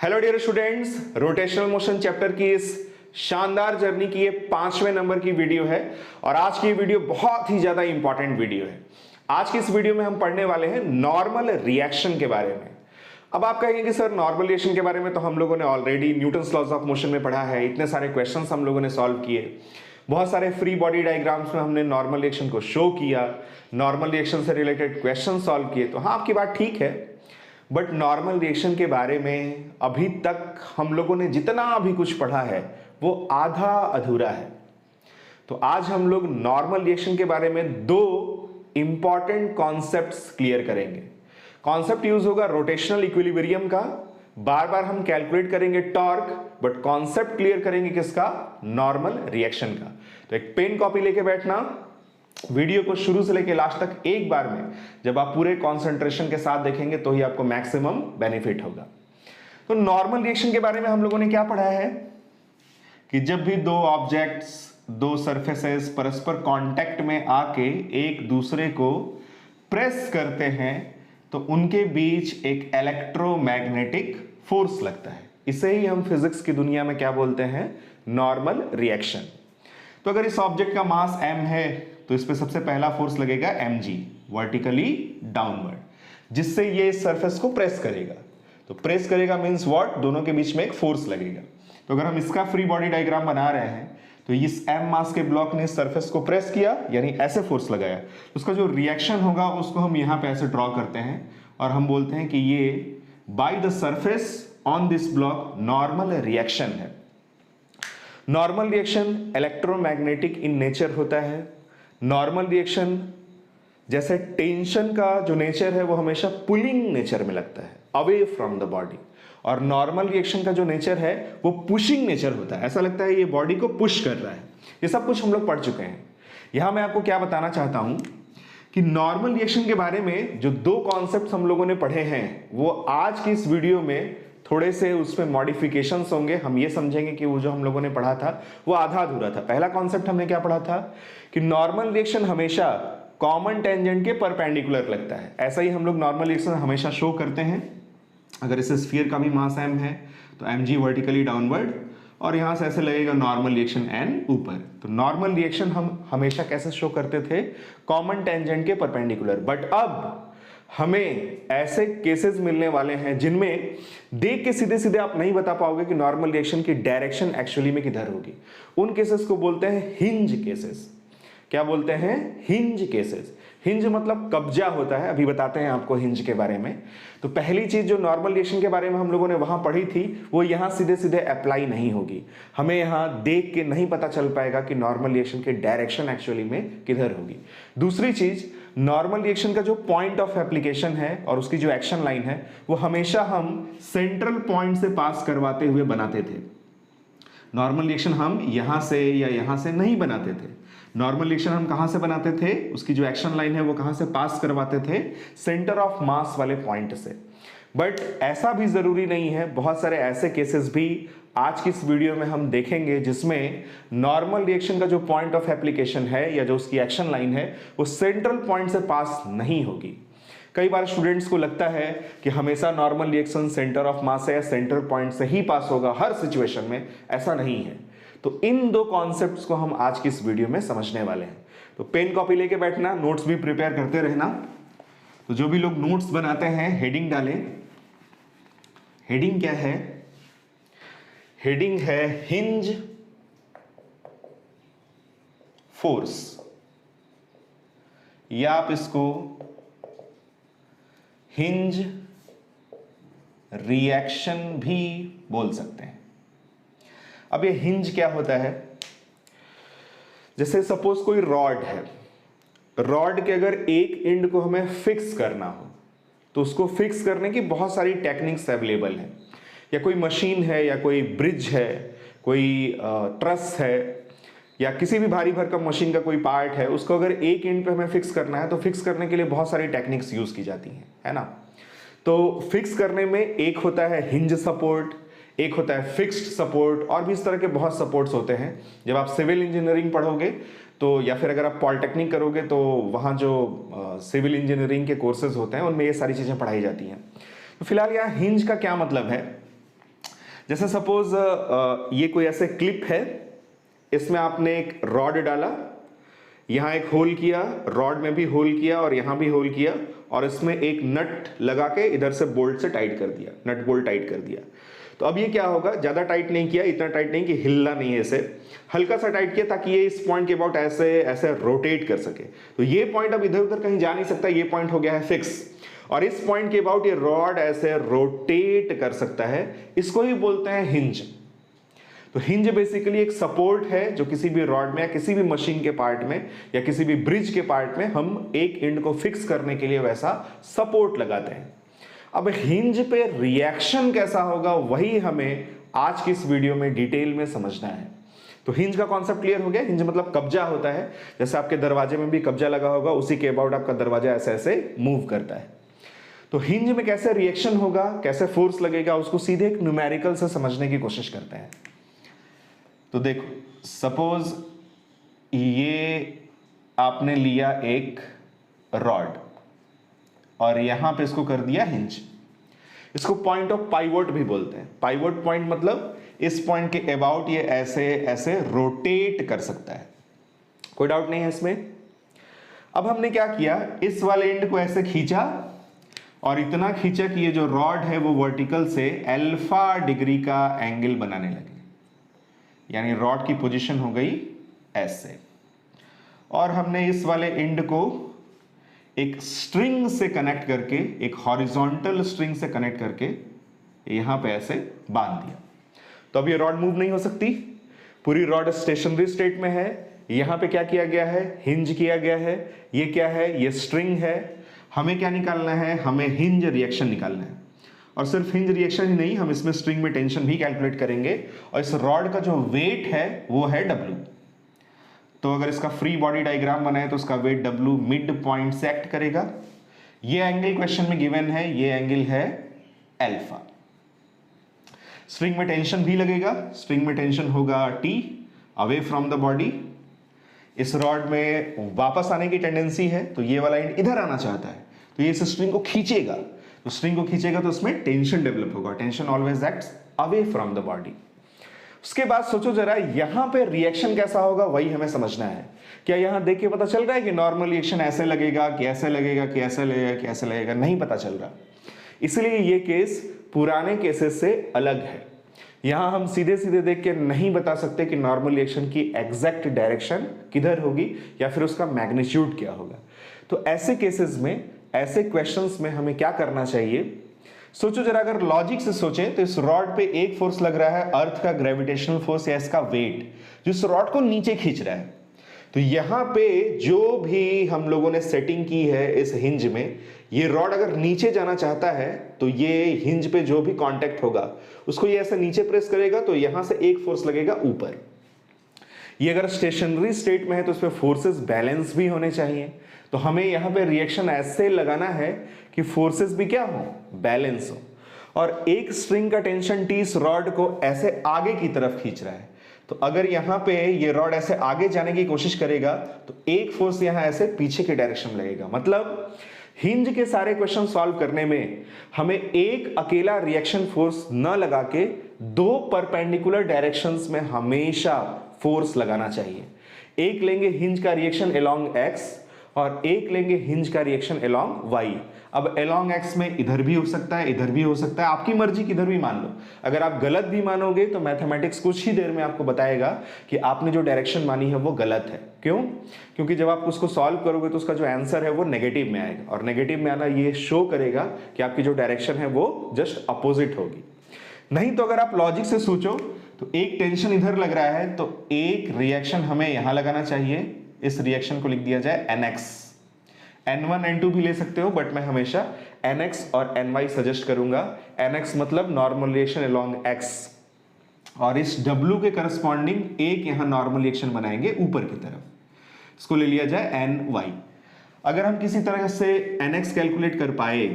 Hello dear students, rotational motion chapter की इस शानदार जर्नी की ये 5वें नंबर की वीडियो है और आज की वीडियो बहुत ही ज्यादा इंपॉर्टेंट वीडियो है। आज की इस वीडियो में हम पढ़ने वाले हैं नॉर्मल रिएक्शन के बारे में। अब आप कहेंगे कि सर नॉर्मल रिएक्शन के बारे में तो हम लोगों ने already Newton's laws of motion में पढ़ा है, इतने सारे क्वेश्चंस हम लोगों ने सॉल्व किए, बहुत सारे फ्री बॉडी डायग्राम्स में हमने नॉर्मल रिएक्शन को शो किया, नॉर्मल रिएक्शन से रिलेटेड क्वेश्चन सॉल्व किए। तो हाँ, आपकी बात ठीक है, बट नॉर्मल रिएक्शन के बारे में अभी तक हम लोगों ने जितना अभी कुछ पढ़ा है वो आधा अधूरा है। तो आज हम लोग नॉर्मल रिएक्शन के बारे में दो इंपॉर्टेंट कॉन्सेप्ट्स क्लियर करेंगे। कॉन्सेप्ट यूज होगा रोटेशनल इक्विलिब्रियम का, बार बार हम कैलकुलेट करेंगे टॉर्क, बट कॉन्सेप्ट क्लियर करेंगे किसका? नॉर्मल रिएक्शन का। तो एक पेन कॉपी लेके बैठना, वीडियो को शुरू से लेकर लास्ट तक एक बार में जब आप पूरे कंसंट्रेशन के साथ देखेंगे तो ही आपको मैक्सिमम बेनिफिट होगा। तो नॉर्मल रिएक्शन के बारे में हम लोगों ने क्या पढ़ा है कि जब भी दो ऑब्जेक्ट्स, दो सरफेसेस परस्पर कांटेक्ट में आके एक दूसरे को प्रेस करते हैं तो उनके बीच एक इलेक्ट्रोमैग्नेटिक फोर्स लगता है। इसे ही हम फिजिक्स की दुनिया में क्या बोलते हैं? Normal reaction. तो अगर इस ऑब्जेक्ट का मास m है तो इस पे सबसे पहला फोर्स लगेगा mg, वर्टिकली डाउनवर्ड, जिससे ये इस सरफेस को प्रेस करेगा। तो प्रेस करेगा मींस व्हाट? दोनों के बीच में एक फोर्स लगेगा। तो अगर हम इसका फ्री बॉडी डायग्राम बना रहे हैं तो इस m मास के ब्लॉक ने इस सरफेस को प्रेस किया, यानी ऐसे फोर्स लगाया, तो उसका जो रिएक्शन होगा उसको हम यहां पे ऐसे ड्रॉ करते हैं और हम बोलते हैं कि ये by the surface on this block normal reaction है। Normal reaction electromagnetic in nature होता है। नॉर्मल रिएक्शन जैसे टेंशन का जो नेचर है वो हमेशा पुलिंग नेचर में लगता है, अवे फ्रॉम द बॉडी, और नॉर्मल रिएक्शन का जो नेचर है वो पुशिंग नेचर होता है, ऐसा लगता है ये बॉडी को पुश कर रहा है। ये सब कुछ हम लोग पढ़ चुके हैं। यहां मैं आपको क्या बताना चाहता हूं कि नॉर्मल रिएक्शन के बारे में जो दो कॉन्सेप्ट हम लोगों ने पढ़े हैं वो आज की इस वीडियो में थोड़े से उसमें मॉडिफिकेशंस होंगे। हम ये समझेंगे कि वो जो हम लोगों ने पढ़ा था वो आधा अधूरा था। पहला कॉन्सेप्ट हमने क्या पढ़ा था कि नॉर्मल रिएक्शन हमेशा कॉमन टेंजेंट के परपेंडिकुलर लगता है। ऐसा ही हम लोग नॉर्मल रिएक्शन हमेशा शो करते हैं। अगर इस स्फीयर का भी मास m है तो mg वर्टिकली डाउनवर्ड, और यहां से ऐसे लगेगा नॉर्मल रिएक्शन n ऊपर। तो नॉर्मल रिएक्शन हम हमेशा कैसे शो करते थे? कॉमन टेंजेंट के परपेंडिकुलर। बट अब हमें ऐसे केसेस मिलने वाले हैं जिनमें देख के सीधे सीधे आप नहीं बता पाओगे कि नॉर्मल रिएक्शन की डायरेक्शन एक्चुअली में किधर होगी। उन केसेस को बोलते हैं हिंज केसेस। क्या बोलते हैं? Hinge cases. हिंज मतलब कब्जा होता है, अभी बताते हैं आपको हिंज के बारे में। तो पहली चीज जो नॉर्मल रिएक्शन के बारे में हम लोगों ने वहां पढ़ी थी वो यहां सीधे सीधे अप्लाई नहीं होगी। हमें यहां देख के नहीं पता चल पाएगा कि नॉर्मल रिएक्शन की डायरेक्शन एक्चुअली में किधर होगी। दूसरी चीज, नॉर्मल रिएक्शन का जो पॉइंट ऑफ एप्लीकेशन है और उसकी जो एक्शन लाइन है वो हमेशा हम सेंट्रल पॉइंट से पास करवाते हुए बनाते थे। नॉर्मल रिएक्शन हम यहां से या यहां से नहीं बनाते थे। नॉर्मल रिएक्शन हम कहां से बनाते थे? उसकी जो एक्शन लाइन है वो कहां से पास करवाते थे? सेंटर ऑफ मास वाले पॉइंट से। बट ऐसा भी जरूरी नहीं है, बहुत सारे ऐसे केसेस भी आज की इस वीडियो में हम देखेंगे जिसमें नॉर्मल रिएक्शन का जो पॉइंट ऑफ एप्लीकेशन है या जो उसकी एक्शन लाइन है वो सेंट्रल पॉइंट से पास नहीं होगी। कई बार स्टूडेंट्स को लगता है कि हमेशा normal reaction centre of mass है या सेंट्रल पॉइंट से ही पास होगा हर सिचुएशन में। ऐसा नहीं है। तो इन दो कॉन्सेप्ट्स को हम आज की इस वीडियो में समझने वाले हैं। तो पेन कॉपी लेके बैठना, नोट्स भी प्रिपेयर करते रहना। तो जो भी लोग नोट्स बनाते हैं हेडिंग डालें। हेडिंग क्या है? हेडिंग है हिंज फोर्स, या आप इसको हिंज रिएक्शन भी बोल सकते हैं। अब ये हिंज क्या होता है? जैसे सपोज कोई रॉड है, रॉड के अगर एक एंड को हमें फिक्स करना हो तो उसको फिक्स करने की बहुत सारी टेक्निक्स अवेलेबल है। या कोई मशीन है या कोई ब्रिज है, कोई ट्रस है या किसी भी भारी भरकम मशीन का कोई पार्ट है, उसको अगर एक एंड पे हमें फिक्स करना है तो फिक्स करने के लिए बहुत सारी टेक्निक्स यूज की जाती हैं, है ना। तो फिक्स करने में एक होता है हिंज सपोर्ट, एक होता है फिक्स्ड सपोर्ट, और भी इस तरह के बहुत सपोर्ट्स होते हैं। जब आप सिविल इंजीनियरिंग पढ़ोगे तो या फिर अगर आप पॉलिटेक्निक करोगे तो वहाँ जो सिविल इंजीनियरिंग के कोर्सेज होते हैं उनमें ये सारी चीज़ें पढ़ाई जाती हैं। तो फिलहाल यहाँ हिंज का क्या मतलब है? जैसे सपोज ये कोई ऐसे क्लिप है, इसमें आपने एक रॉड डाला, यहां एक होल किया, रॉड में भी होल किया और यहां भी होल किया, और इसमें एक नट लगा के इधर से बोल्ट से टाइट कर दिया, नट बोल्ट टाइट कर दिया। तो अब ये क्या होगा, ज्यादा टाइट नहीं किया, इतना टाइट नहीं कि हिलना नहीं है इसे, हल्का सा टाइट किया ताकि ये इस पॉइंट के अबाउट ऐसे ऐसे रोटेट कर सके। तो ये पॉइंट अब इधर उधर कहीं जा नहीं सकता, ये पॉइंट हो गया है फिक्स, और इस पॉइंट के अबाउट ये रॉड ऐसे रोटेट कर सकता है, इसको ही बोलते हैं हिंज। तो हिंज बेसिकली एक सपोर्ट है जो किसी भी रॉड में या किसी भी मशीन के पार्ट में या किसी भी ब्रिज के पार्ट में हम एक एंड को फिक्स करने के लिए वैसा सपोर्ट लगाते हैं। अब हिंज पे रिएक्शन कैसा होगा वही हमें आज की इस वीडियो में डिटेल में समझना है। तो हिंज का कॉन्सेप्ट क्लियर हो गया। हिंज मतलब कब्जा होता है, जैसे आपके दरवाजे में भी कब्जा लगा होगा, उसी के अबाउट आपका दरवाजा ऐसे ऐसे मूव करता है। तो हिंज में कैसे रिएक्शन होगा, कैसे फोर्स लगेगा, उसको सीधे एक न्यूमेरिकल से समझने की कोशिश करते हैं। तो देखो, सपोज ये आपने लिया एक रॉड और यहां पे इसको कर दिया हिंज। इसको पॉइंट ऑफ पाइवोट भी बोलते हैं। पाइवोट पॉइंट मतलब इस पॉइंट के अबाउट ये ऐसे ऐसे रोटेट कर सकता है, कोई डाउट नहीं है इसमें। अब हमने क्या किया, इस वाले एंड को ऐसे खींचा और इतना खींचा कि ये जो रॉड है वो वर्टिकल से अल्फा डिग्री का एंगल बनाने लगे, यानी रॉड की पोजीशन हो गई ऐसे। और हमने इस वाले एंड को एक स्ट्रिंग से कनेक्ट करके, एक हॉरिजॉन्टल स्ट्रिंग से कनेक्ट करके यहां पे ऐसे बांध दिया। तो अब ये रॉड मूव नहीं हो सकती, पूरी रॉड स्टेशनरी स्टेट में है। यहां पे क्या किया गया है, हिंज किया गया है। ये क्या है, ये स्ट्रिंग है। हमें क्या निकालना है, हमें हिंज रिएक्शन निकालना है। और सिर्फ हिंज रिएक्शन ही नहीं, हम इसमें स्ट्रिंग में टेंशन भी कैलकुलेट करेंगे। और इस रॉड का जो वेट है वो है W। तो अगर इसका फ्री बॉडी डायग्राम बनाए तो उसका वेट W मिड पॉइंट से एक्ट करेगा। ये एंगल क्वेश्चन में गिवन है, ये एंगल है अल्फा। स्ट्रिंग में टेंशन भी लगेगा, स्ट्रिंग में टेंशन होगा T away from the body. इस रॉड में वापस आने की टेंडेंसी है, तो ये वाला एंड इधर आना चाहता है, तो ये इस स्ट्रिंग को खींचेगा। तो स्ट्रिंग को खींचेगा तो उसमें टेंशन डेवलप होगा। Tension always acts away from the body. उसके बाद सोचो जरा, यहां पे रिएक्शन कैसा होगा वही हमें समझना है। क्या यहां देख के पता चल रहा है कि नॉर्मल रिएक्शन ऐसे लगेगा कि ऐसे लगेगा कि ऐसे लगेगा कि ऐसे लगेगा? नहीं पता चल रहा। इसलिए ये केस पुराने केसेस से अलग है। यहां हम सीधे सीधे देख के नहीं बता सकते कि नॉर्मल रिएक्शन की एग्जैक्ट डायरेक्शन किधर होगी या फिर उसका मैग्नीट्यूड क्या होगा। तो ऐसे केसेस में, ऐसे क्वेश्चंस में हमें क्या करना चाहिए, सोचो जरा, अगर लॉजिक से सोचें तो इस रॉड पे एक फोर्स लग रहा है, अर्थ का ग्रेविटेशनल फोर्स या इसका वेट, जो इस रॉड को नीचे खींच रहा है। तो यहां पे जो भी हम लोगों ने सेटिंग की है इस हिंज में, ये रॉड अगर नीचे जाना चाहता है तो ये हिंज पे जो भी कांटेक्ट होगा उसको ये ऐसे नीचे प्रेस करेगा, तो यहां से एक फोर्स लगेगा ऊपर। ये अगर स्टेशनरी स्टेट में है तो उसमें फोर्सेस बैलेंस भी होने चाहिए। तो हमें यहां पे रिएक्शन ऐसे लगाना है कि फोर्सेस भी क्या हो, बैलेंस हो। और एक स्ट्रिंग का टेंशन T इस रॉड को ऐसे आगे की तरफ खींच रहा है। तो अगर यहां पे ये रॉड ऐसे आगे जाने की कोशिश करेगा तो एक फोर्स यहां ऐसे पीछे के डायरेक्शन में लगेगा। मतलब हिंज के सारे क्वेश्चन सॉल्व करने में हमें एक अकेला रिएक्शन फोर्स न लगा के दो परपेंडिकुलर डायरेक्शंस में हमेशा फोर्स लगाना चाहिए। एक लेंगे हिंज का रिएक्शन अलोंग x और एक लेंगे हिंज का रिएक्शन अलोंग y। अब अलोंग x में इधर भी हो सकता है, इधर भी हो सकता है, आपकी मर्जी किधर भी मान लो। अगर आप गलत भी मानोगे तो मैथमेटिक्स कुछ ही देर में आपको बताएगा कि आपने जो डायरेक्शन मानी है वो गलत है। क्यों? क्योंकि जब आप उसको सॉल्व करोगे तो उसका जो आंसर है वो नेगेटिव में आएगा, और नेगेटिव में आना ये शो करेगा कि आपकी जो डायरेक्शन है वो जस्ट अपोजिट होगी। नहीं तो अगर आप लॉजिक से सोचो तो एक टेंशन इधर लग रहा है तो एक रिएक्शन हमें यहां लगाना चाहिए। इस रिएक्शन को लिख दिया जाए NX। N1 N2 भी ले सकते हो, बट मैं हमेशा NX और NY सजेस्ट करूंगा। NX मतलब नॉर्मल रिएक्शन अलोंग X, और इस W के करस्पॉन्डिंग एक यहां नॉर्मल रिएक्शन बनाएंगे ऊपर की तरफ, इसको ले लिया जाए NY। अगर हम किसी तरह से NX कैलकुलेट कर पाए,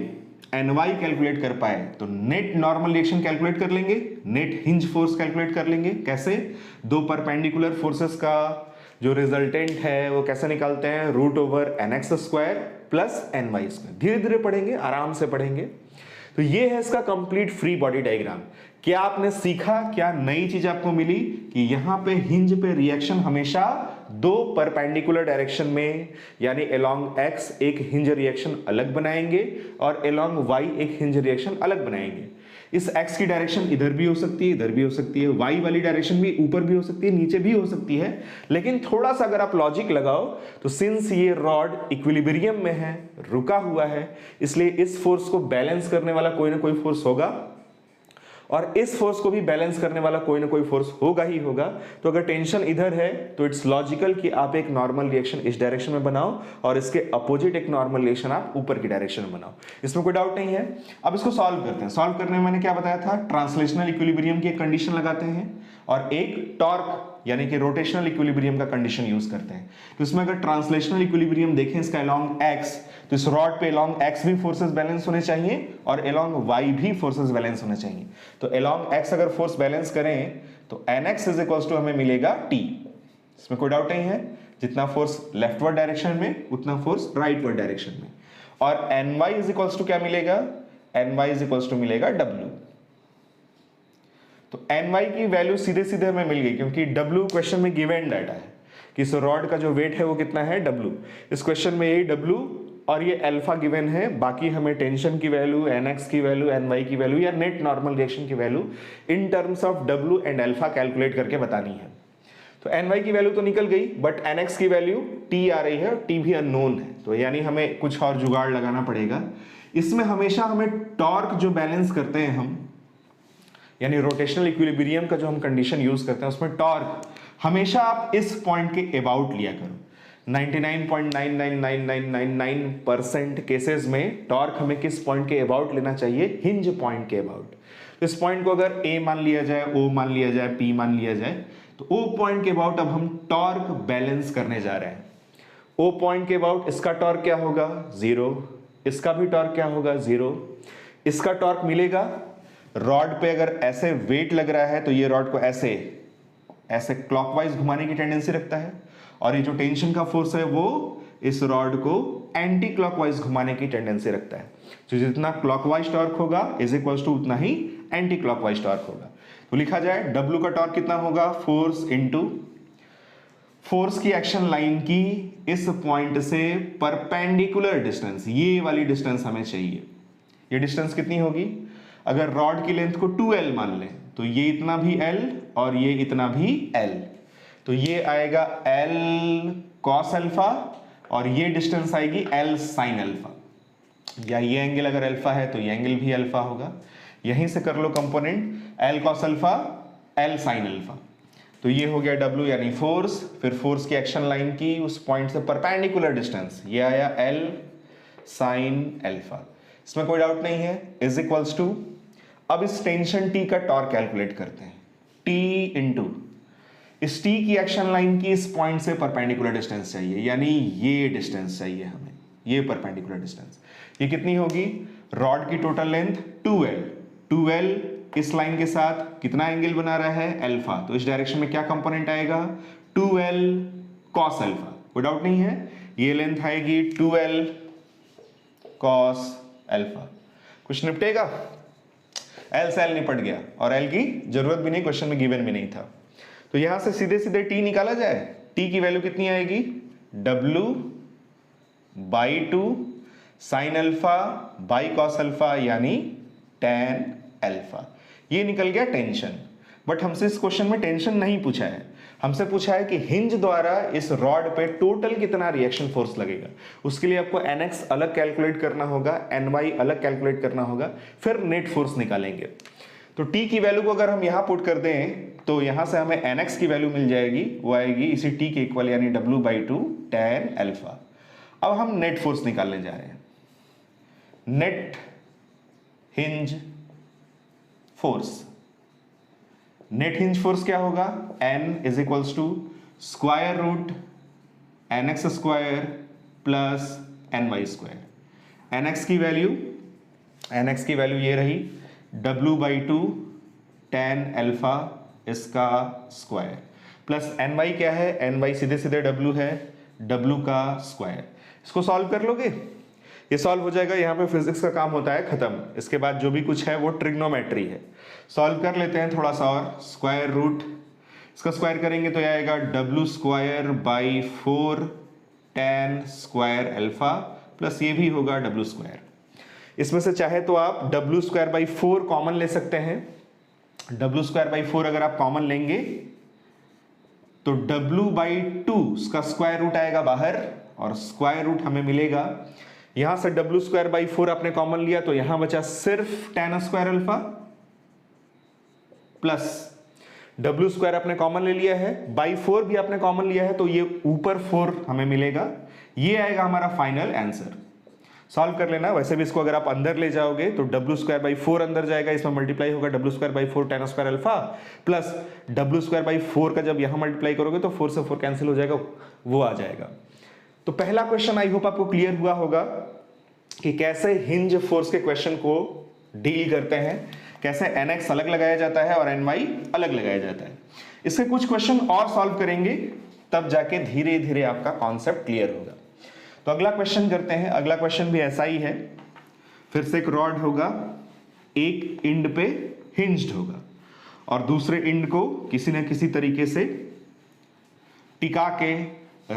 NY कैलकुलेट कर पाए, तो नेट नॉर्मल रिएक्शन कैलकुलेट कर लेंगे, नेट हिंज फोर्स कैलकुलेट कर लेंगे। कैसे? दो परपेंडिकुलर फोर्सेस का जो रिजल्टेंट है वो कैसे निकालते हैं, root over NX square plus NY square. धीरे धीरे पढ़ेंगे, आराम से पढ़ेंगे। तो ये है इसका कंप्लीट फ्री बॉडी डायग्राम। क्या आपने सीखा, क्या नई चीज आपको मिली कि यहां पे हिंज पे रिएक्शन हमेशा दो परपेंडिकुलर डायरेक्शन में, यानी अलोंग एक्स एक हिंज रिएक्शन अलग बनाएंगे और अलोंग वाई एक हिंज रिएक्शन अलग बनाएंगे। इस x की डायरेक्शन इधर भी हो सकती है, इधर भी हो सकती है, y वाली डायरेक्शन भी ऊपर भी हो सकती है, नीचे भी हो सकती है। लेकिन थोड़ा सा अगर आप लॉजिक लगाओ तो सिंस ये रॉड इक्विलिब्रियम में है, रुका हुआ है, इसलिए इस फोर्स को बैलेंस करने वाला कोई ना कोई फोर्स होगा और इस फोर्स को भी बैलेंस करने वाला कोई ना कोई फोर्स होगा ही होगा। तो अगर टेंशन इधर है तो इट्स लॉजिकल कि आप एक नॉर्मल रिएक्शन इस डायरेक्शन में बनाओ और इसके अपोजिट एक नॉर्मल रिएक्शन आप ऊपर की डायरेक्शन में बनाओ। इसमें कोई डाउट नहीं है। अब इसको सॉल्व करते हैं। सॉल्व करने में मैंने क्या बताया था, ट्रांसलेशनल इक्विलिब्रियम की एक कंडीशन लगाते हैं और एक टॉर्क यानी कि रोटेशनल इक्विलिब्रियम का कंडीशन यूज करते हैं। तो इसमें अगर ट्रांसलेशनल इक्विलिब्रियम देखें इसका अलोंग एक्स, तो इस रॉड पे अलोंग एक्स भी फोर्सेस बैलेंस होने चाहिए और अलोंग वाई भी फोर्सेस बैलेंस होने चाहिए। तो अलोंग एक्स अगर फोर्स बैलेंस करें तो nx इज इक्वल्स टू हमें मिलेगा t। इसमें कोई डाउट नहीं है, जितना फोर्स लेफ्टवर्ड डायरेक्शन में उतना फोर्स राइटवर्ड डायरेक्शन में। और ny इज इक्वल्स टू क्या मिलेगा, ny इज इक्वल्स टू मिलेगा w। तो ny की वैल्यू सीधे सीधे हमें मिल गई क्योंकि w क्वेश्चन में गिवन डाटा है कि इस रॉड का जो वेट है वो कितना है, w। इस क्वेश्चन में यही w और ये अल्फा गिवन है, बाकी हमें टेंशन की वैल्यू, nx की वैल्यू, ny की वैल्यू या नेट नॉर्मल रिएक्शन की value in terms of w and alpha calculate करके बतानी है। तो ny की वैल्यू तो निकल गई बट nx की वैल्यू t आ रही है और t भी अननोन है, तो यानी हमें कुछ और जुगाड़ लगाना पड़ेगा। इसमें हमेशा हमें टॉर्क जो बैलेंस करते हैं हम, यानी रोटेशनल इक्विलिब्रियम का जो हम कंडीशन यूज करते हैं उसमें टॉर्क हमेशा आप इस पॉइंट के अबाउट लिया करो। 99.999999% केसेस में टॉर्क हमें किस पॉइंट के अबाउट लेना चाहिए, हिंज पॉइंट के अबाउट। तो इस पॉइंट को अगर A मान लिया जाए, O मान लिया जाए, P मान लिया जाए, तो O पॉइंट के अबाउट अब हम टॉर्क बैलेंस करने जा रहे हैं। O पॉइंट के अबाउट इसका टॉर्क क्या होगा, 0, इसका भी टॉर्क क्या होगा, 0। इसका टॉर्क मिलेगा, रॉड पे अगर ऐसे वेट लग रहा है तो ये रॉड को ऐसे ऐसे क्लॉकवाइज घुमाने की टेंडेंसी रखता है और ये जो टेंशन का फोर्स है वो इस रॉड को एंटी क्लॉकवाइज घुमाने की टेंडेंसी रखता है। तो जितना क्लॉकवाइज टॉर्क होगा इज इक्वल्स टू उतना ही एंटी क्लॉकवाइज टॉर्क होगा। तो लिखा जाए W का टॉर्क कितना होगा, फोर्स इनटू फोर्स की एक्शन लाइन की इस पॉइंट से परपेंडिकुलर डिस्टेंस, ये वाली डिस्टेंस हमें चाहिए। ये डिस्टेंस कितनी होगी, अगर रॉड की लेंथ को 2L मान लें तो ये इतना भी L और ये इतना भी L, तो ये आएगा L cos अल्फा और ये डिस्टेंस आएगी L sin अल्फा, या ये एंगल अगर अल्फा है तो ये एंगल भी अल्फा होगा। यहीं से कर लो component, L cos alpha L sin alpha, तो ये हो गया W यानी फोर्स, फिर फोर्स की एक्शन लाइन की उस पॉइंट से परपेंडिकुलर डिस्टेंस, ये आया L sin अल्फा। इसमें कोई डाउट नहीं है, इज इक्वल्स टू, अब इस टेंशन T का टॉर्क कैलकुलेट करते हैं, T इंटू इस T की एक्शन लाइन की इस पॉइंट से परपेंडिकुलर डिस्टेंस चाहिए, यानी ये डिस्टेंस चाहिए हमें, ये परपेंडिकुलर डिस्टेंस। ये कितनी होगी, रॉड की टोटल लेंथ 2L, 2L इस लाइन के साथ कितना एंगल बना रहा है, अल्फा, तो इस डायरेक्शन में क्या कंपोनेंट आएगा, 2L cos अल्फा। कोई डाउट नहीं है, ये लेंथ आएगी 2L cos अल्फा। कुछ निपटेगा, L से L निपट गया और L की जरूरत भी नहीं, क्वेश्चन में गिवन भी नहीं था। तो यहां से सीधे सीधे T निकाला जाए, T की वैल्यू कितनी आएगी, W by 2 sine alpha by cos alpha यानी tan अल्फा। ये निकल गया टेंशन। बट हमसे इस क्वेश्चन में टेंशन नहीं पूछा है, हमसे पूछा है कि हिंज द्वारा इस रॉड पे टोटल कितना रिएक्शन फोर्स लगेगा। उसके लिए आपको nx अलग कैलकुलेट करना होगा, ny अलग कैलकुलेट करना होगा, फिर नेट फोर्स निकालेंगे। तो t की वैल्यू को अगर हम यहां पुट कर दें तो यहां से हमें nx की वैल्यू मिल जाएगी, वो आएगी इसी t के इक्वल यानी w बाई 2 tan अल्फा। अब हम नेट फोर्स निकालने जा रहे हैं, net hinge force. Net hinge force क्या होगा, N is equals to square root NX square plus NY square. NX की वैल्यू ये रही W बाई 2 tan अल्फा इसका स्क्वायर प्लस NY क्या है, NY सीधे सीधे W है, W का स्क्वायर। इसको सॉल्व कर लोगे, ये सॉल्व हो जाएगा। यहाँ पे फिजिक्स का काम होता है खत्म। इसके बाद जो भी कुछ है वो ट्रिग्नोमेट्री है। सॉल्व कर लेते हैं थोड़ा सा और। स्क्वायर रूट, इसका स्क्वायर करेंगे तो ये आएगा W square by 4 tan square alpha plus ये भी होगा डब्ल्यू स्क्वायर। इसमें से चाहे तो आप डब्ल्यू स्क्वायर बाई 4 कॉमन ले सकते हैं। डब्ल्यू स्क्वायर बाई 4 अगर आप कॉमन लेंगे तो डब्ल्यू बाई 2 उसका स्क्वायर रूट आएगा बाहर और स्क्वायर रूट हमें मिलेगा। यहां से डब्ल्यू स्क्वायर बाई 4 आपने कॉमन लिया तो यहां बचा सिर्फ tan square alpha plus W square आपने कॉमन ले लिया है, बाई 4 भी आपने कॉमन लिया है तो ये ऊपर 4 हमें मिलेगा। ये आएगा हमारा फाइनल आंसर। सॉल्व कर लेना। वैसे भी इसको अगर आप अंदर ले जाओगे तो डब्ल्यू स्क्वायर बाई 4 अंदर जाएगा, इसमें मल्टीप्लाई होगा W square by 4 tan square alpha plus W square by 4 का जब यहां मल्टीप्लाई करोगे तो 4 से 4 कैंसिल हो जाएगा, वो आ जाएगा। तो पहला क्वेश्चन आई होप आपको क्लियर हुआ होगा कि कैसे हिंज फोर्स के क्वेश्चन को डील करते हैं, कैसे nx अलग लगाया जाता है और ny अलग लगाया जाता है। इसके कुछ क्वेश्चन और सॉल्व करेंगे तब जाके धीरे धीरे आपका कॉन्सेप्ट क्लियर होगा। तो अगला क्वेश्चन करते हैं। अगला क्वेश्चन भी ऐसा ही है। फिर से एक रॉड होगा, एक इंड पे हिंज्ड होगा और दूसरे इंड को किसी न किसी तरीके से टिका के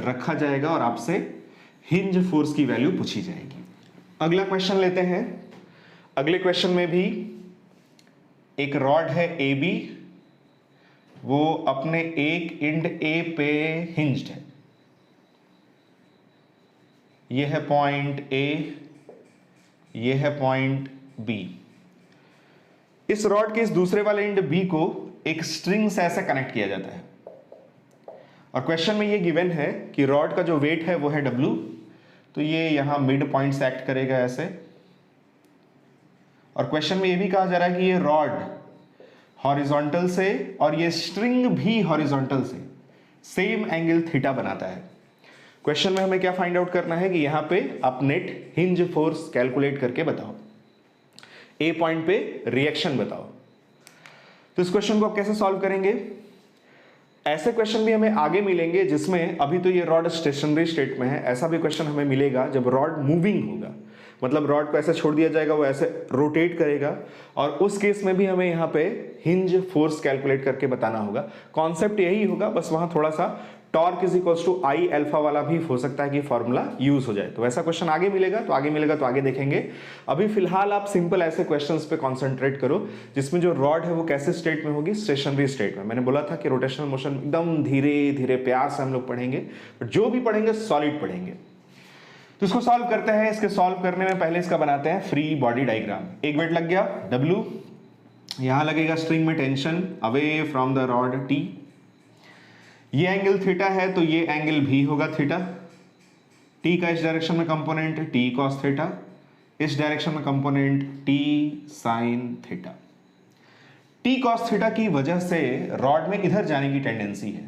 रखा जाएगा और आपसे हिंज फोर्स की वैल्यू पूछी जाएगी। अगला क्वेश्चन लेते हैं। अगले क्वेश्चन में भी एक रॉड है ए बी, वो अपने एक इंड ए पे हिंज्ड है। ये है पॉइंट ए, ये है पॉइंट बी। इस रॉड के इस दूसरे वाले इंड बी को एक स्ट्रिंग से ऐसे कनेक्ट किया जाता है और क्वेश्चन में ये गिवन है कि रॉड का जो वेट है वो है W, तो ये यहां मिड पॉइंट से एक्ट करेगा ऐसे। और क्वेश्चन में ये भी कहा जा रहा है कि ये रॉड हॉरिजॉन्टल से और ये स्ट्रिंग भी हॉरिजॉन्टल से सेम एंगल थीटा बनाता है। क्वेश्चन में हमें क्या फाइंड आउट करना है कि यहां पे आप नेट हिंज फोर्स कैलकुलेट करके बताओ, ए पॉइंट पे रिएक्शन बताओ। तो इस क्वेश्चन को आप कैसे सॉल्व करेंगे? ऐसे क्वेश्चन भी हमें आगे मिलेंगे जिसमें अभी तो ये रॉड स्टेशनरी स्टेट में है, ऐसा भी क्वेश्चन हमें मिलेगा जब रॉड मूविंग होगा, मतलब रॉड को ऐसे छोड़ दिया जाएगा, वो ऐसे रोटेट करेगा और उस केस में भी हमें यहाँ पे हिंज फोर्स कैलकुलेट करके बताना होगा। कॉन्सेप्ट यही होगा, बस वहां थोड़ा सा torque is equals to I alpha वाला भी हो सकता है कि फॉर्मूला यूज हो जाए। तो वैसा क्वेश्चन आगे मिलेगा तो आगे देखेंगे। अभी फिलहाल आप सिंपल ऐसे क्वेश्चंस पे कॉन्सेंट्रेट करो जिसमें जो रॉड है वो कैसे स्टेट में होगी, स्टेशनरी स्टेट में। मैंने बोला था कि रोटेशनल मोशन एकदम धीरे धीरे प्यार से हम लोग पढ़ेंगे, बट जो भी पढ़ेंगे सॉलिड पढ़ेंगे। तो इसको सॉल्व करते हैं। इसके सॉल्व करने में पहले इसका बनाते हैं फ्री बॉडी डायग्राम। एक वेट लग गया W, यहां लगेगा स्ट्रिंग में tension away from the rod T। ये एंगल थीटा है तो ये एंगल भी होगा थीटा। T का इस डायरेक्शन में कंपोनेंट T cos थीटा, इस डायरेक्शन में component T sin theta. T cos theta की वजह से रॉड में इधर जाने की टेंडेंसी है,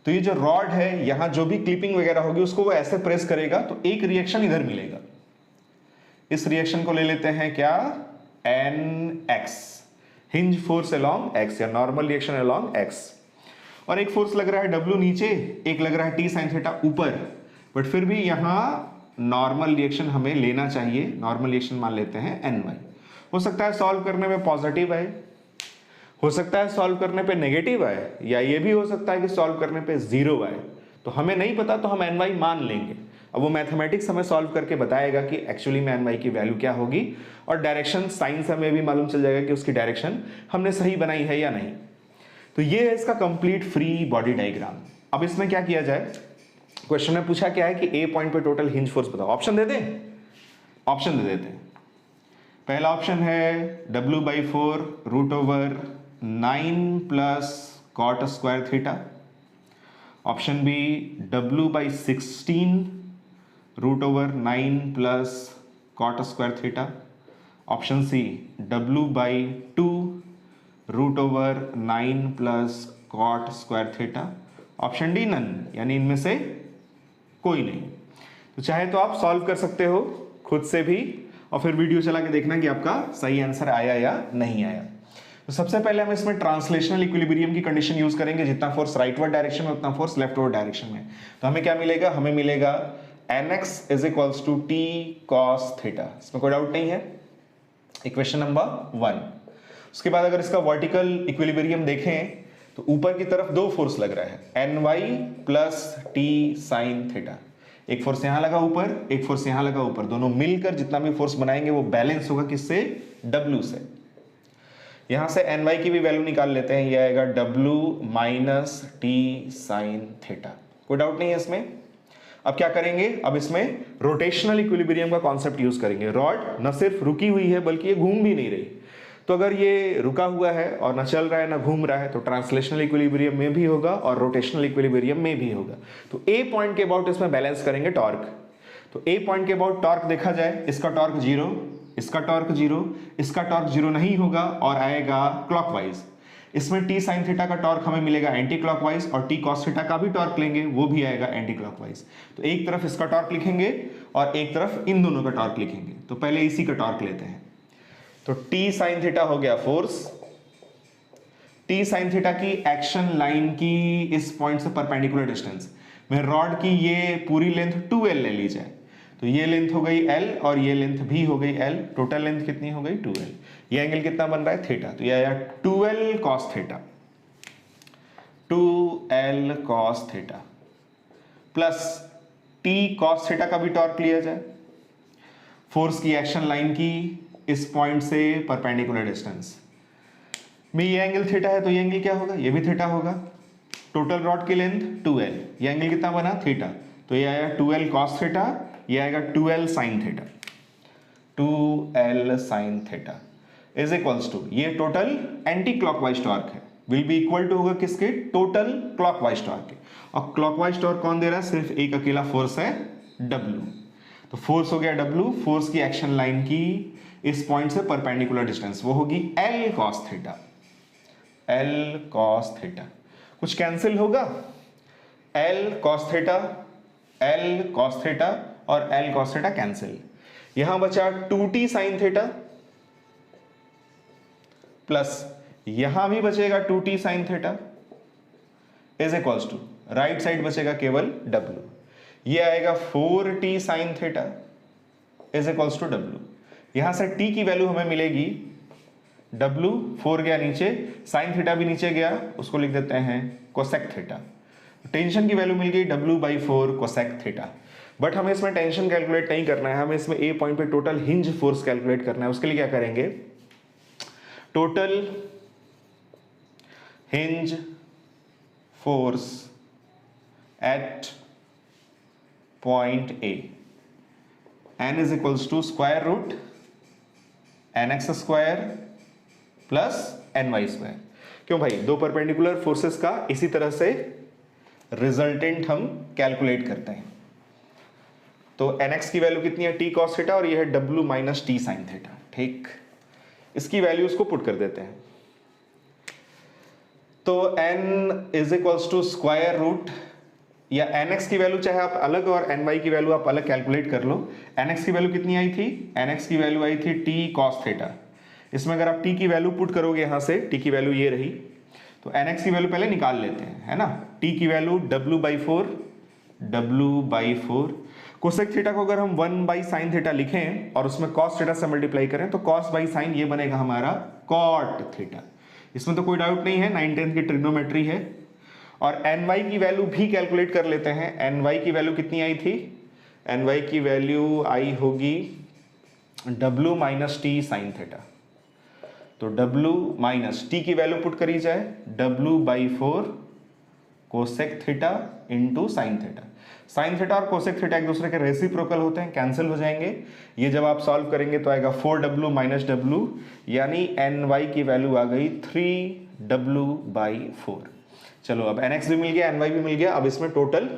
तो ये जो रॉड है यहां जो भी क्लिपिंग वगैरह होगी उसको वो ऐसे प्रेस करेगा तो एक रिएक्शन इधर मिलेगा। इस रिएक्शन को ले लेते हैं क्या, NX, hinge force along X या नॉर्मल रिएक्शन अलोंग X। और एक फोर्स लग रहा है W नीचे, एक लग रहा है T sin थीटा ऊपर, बट फिर भी यहां नॉर्मल रिएक्शन हमें लेना चाहिए। नॉर्मल रिएक्शन मान लेते हैं NY। हो सकता है सॉल्व करने में पॉजिटिव आए, हो सकता है सॉल्व करने पे नेगेटिव आए, या ये भी हो सकता है कि सॉल्व करने पे 0 आए। तो हमें नहीं पता तो हम NY मान लेंगे। अब वो मैथमेटिक्स हमें सॉल्व करके बताएगा कि एक्चुअली में NY की वैल्यू क्या होगी, और डायरेक्शन साइन से हमें भी मालूम चल जाएगा कि उसकी डायरेक्शन हमने सही बनाई है या नहीं। तो ये है इसका कंप्लीट फ्री बॉडी डायग्राम। अब इसमें क्या किया जाए, क्वेश्चन में पूछा क्या है कि ए पॉइंट पे टोटल हिंज फोर्स बताओ। ऑप्शन दे दें, ऑप्शन दे देते हैं। पहला ऑप्शन है W/4 √9 plus cot square theta. Option B W/16 √9 plus cot square theta. Option C W/2 √9 plus cot square theta. Option D none, यानी इनमें से कोई नहीं। तो चाहे तो आप सॉल्व कर सकते हो खुद से भी और फिर वीडियो चला के देखना कि आपका सही आंसर आया या नहीं आया। तो सबसे पहले हम इसमें ट्रांसलेशनल इक्विलिब्रियम की कंडीशन यूज करेंगे, जितना फोर्स राइटवर्ड डायरेक्शन में उतना फोर्स लेफ्टवर्ड डायरेक्शन में। तो हमें क्या मिलेगा, हमें मिलेगा nx is equals to T cos theta. इसमें कोई डाउट नहीं है। Equation number 1। उसके बाद अगर इसका वर्टिकल इक्विलिब्रियम देखें तो ऊपर की तरफ दो फोर्स लग रहा है, ny plus T sine theta. एक फोर्स यहां लगा ऊपर, एक फोर्स यहां लगा ऊपर, दोनों मिलकर जितना भी फोर्स बनाएंगे वो बैलेंस होगा किससे? W से। यहां से ny की भी वैल्यू निकाल लेते हैं, ये आएगा W minus T sine theta. कोई डाउट नहीं है इसमें। अब क्या करेंगे? अब इसमें रोटेशनल इक्विलिब्रियम का कॉन्सेप्ट यूज करेंगे। रॉड न सिर्फ रुकी हुई है बल्कि ये घूम भी नहीं रही। तो अगर ये रुका हुआ है और ना चल रहा है ना घूम रहा है तो ट्रांसलेशनल इक्विलिब्रियम में भी होगा और रोटेशनल इक्विलिब्रियम में भी होगा। तो ए पॉइंट के अबाउट इसमें बैलेंस करेंगे टॉर्क। तो ए पॉइंट के अबाउट टॉर्क देखा जाए, इसका टॉर्क 0, इसका टॉर्क 0, इसका टॉर्क 0 नहीं होगा और आएगा क्लॉकवाइज। इसमें टी साइन थीटा का टॉर्क हमें मिलेगा एंटी क्लॉकवाइज और टी कॉस थीटा का भी टॉर्क लेंगे, वो भी आएगा एंटी क्लॉकवाइज। तो एक तरफ इसका टॉर्क लिखेंगे और एक तरफ इन दोनों का टॉर्क लिखेंगे। तो पहले इसी का टॉर्क लेते हैं। तो टी साइन थीटा हो गया फोर्स। टी साइन थीटा की एक्शन लाइन की इस पॉइंट से परपेंडिकुलर डिस्टेंस में रॉड की ये पूरी लेंथ 2l ले ली जाए तो ये लेंथ हो गई l और ये लेंथ भी हो गई l। टोटल लेंथ कितनी हो गई? 2l। ये एंगल कितना बन रहा है? थीटा। तो ये आया 2l cos theta, 2l cos theta plus t cos theta का भी टॉर्क लिया जाए। फोर्स की एक्शन लाइन की इस पॉइंट से परपेंडिकुलर डिस्टेंस में ये एंगल थीटा है तो ये एंगल क्या होगा? ये भी थीटा होगा। टोटल रॉड की लेंथ 2l, ये एंगल कितना बना? थीटा। तो ये आया 2l cos थीटा, ये आएगा 2l sin theta, 2l sin theta is equals to, ये टोटल एंटी क्लॉकवाइज टॉर्क है, विल बी इक्वल टू होगा किसके? टोटल क्लॉकवाइज टॉर्क के। और क्लॉकवाइज टॉर्क कौन दे रहा है? सिर्फ एक अकेला फोर्स है, W। तो फोर्स हो गया W, फोर्स की एक्शन लाइन की इस पॉइंट से परपेंडिकुलर डिस्टेंस वो होगी L cos theta, L cos theta. कुछ कैंसिल होगा? L cos theta, L cos theta और L cos थीटा कैंसिल। यहां बचा 2t sin थीटा प्लस यहां भी बचेगा 2t sin theta is equals to, right side बचेगा केवल W। ये आएगा 4t sin theta is equals to W। यहां से t की वैल्यू हमें मिलेगी W, 4 गया नीचे, sin थीटा भी नीचे गया, उसको लिख देते हैं कोसेक थीटा। टेंशन की वैल्यू मिल गई W/4 कोसेक थीटा। बट हमें इसमें टेंशन कैलकुलेट नहीं करना है, हमें इसमें ए पॉइंट पे टोटल हिंज फोर्स कैलकुलेट करना है। उसके लिए क्या करेंगे? Total hinge force at point A, n is equals to square root nx square plus ny square. क्यों भाई? दो परपेंडिकुलर फोर्सेस का इसी तरह से रिजल्टेंट हम कैलकुलेट करते हैं। तो nx की वैल्यू कितनी है? t cos थीटा और ये है w minus T sine theta. ठीक, इसकी वैल्यूज को पुट कर देते हैं। तो n is equals to square root, या nx की वैल्यू चाहे आप अलग और ny की वैल्यू आप अलग कैलकुलेट कर लो। nx की वैल्यू कितनी आई थी? nx की वैल्यू आई थी t cos थीटा। इसमें अगर आप t की वैल्यू पुट करोगे, यहां से t की वैल्यू ये रही, तो nx की वैल्यू पहले निकाल लेते हैं, है ना। t की वैल्यू w/4 कोसेक थीटा को अगर हम 1/sin थीटा लिखें और उसमें cos थीटा से मल्टीप्लाई करें तो cos/sin ये बनेगा हमारा cot थीटा। इसमें तो कोई डाउट नहीं है, 9/10 की ट्रिग्नोमेट्री है। और ny की वैल्यू भी कैलकुलेट कर लेते हैं। ny की वैल्यू कितनी आई थी? ny की वैल्यू आई होगी w minus T sine theta. तो w माइनस टी की वैल्यू पुट करी जाए, w/4 cosec theta into sine theta. Sine theta और कोसेक थीटा एक दूसरे के रेसिप्रोकल होते हैं, कैंसिल हो जाएंगे। ये जब आप सॉल्व करेंगे तो आएगा 4w माइनस w, यानी ny की वैल्यू आ गई 3w/4। चलो अब nx भी मिल गया, ny भी मिल गया। अब इसमें टोटल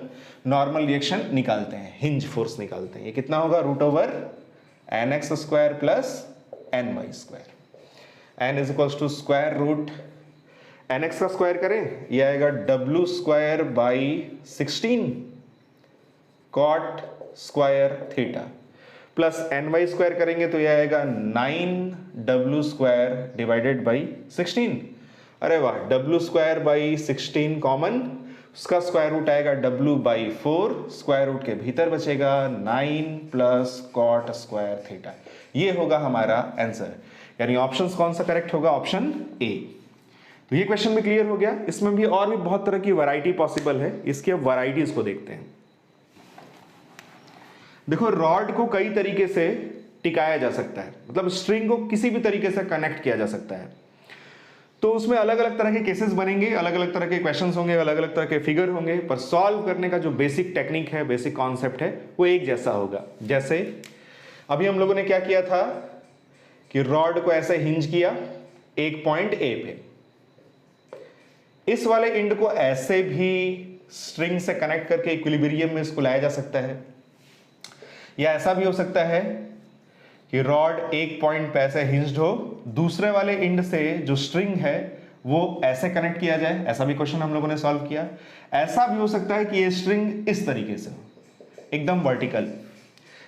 नॉर्मल रिएक्शन निकालते हैं, हिंज फोर्स निकालते हैं। ये कितना होगा? √nx square plus ny square. n is equals to square root nx का स्क्वायर करें, ये आएगा w/16 cot square theta plus ny square करेंगे तो ये आएगा 9w² डिवाइडेड बाई 16। अरे वाह, w² बाई 16 कॉमन, उसका स्क्वायर रूट आएगा W/4, स्क्वायर रूट के भीतर बचेगा 9 प्लस कॉट स्क्वायर थीटा। ये होगा हमारा आंसर, यानी ऑप्शन कौन सा करेक्ट होगा? Option A. तो ये क्वेश्चन भी क्लियर हो गया। इसमें भी और भी बहुत तरह की वैरायटी पॉसिबल है, इसकी अब वैरायटीज को देखते हैं। देखो, रॉड को कई तरीके से टिकाया जा सकता है, मतलब स्ट्रिंग को किसी भी तरीके से कनेक्ट किया जा सकता है। तो उसमें अलग अलग तरह के केसेस बनेंगे, अलग अलग तरह के क्वेश्चंस होंगे, अलग अलग तरह के फिगर होंगे, पर सॉल्व करने का जो बेसिक टेक्निक है, बेसिक कॉन्सेप्ट है, वो एक जैसा होगा। जैसे अभी हम लोगों ने क्या किया था कि रॉड को ऐसे हिंज किया एक पॉइंट ए पे, इस वाले एंड को ऐसे भी स्ट्रिंग से कनेक्ट करके इक्विलिब्रियम में इसको लाया जा सकता है, या ऐसा भी हो सकता है कि रॉड एक पॉइंट पे ऐसे हिंज्ड हो, दूसरे वाले एंड से जो स्ट्रिंग है वो ऐसे कनेक्ट किया जाए। ऐसा भी क्वेश्चन हम लोगों ने सॉल्व किया। ऐसा भी हो सकता है कि ये स्ट्रिंग इस तरीके से हो, एकदम वर्टिकल।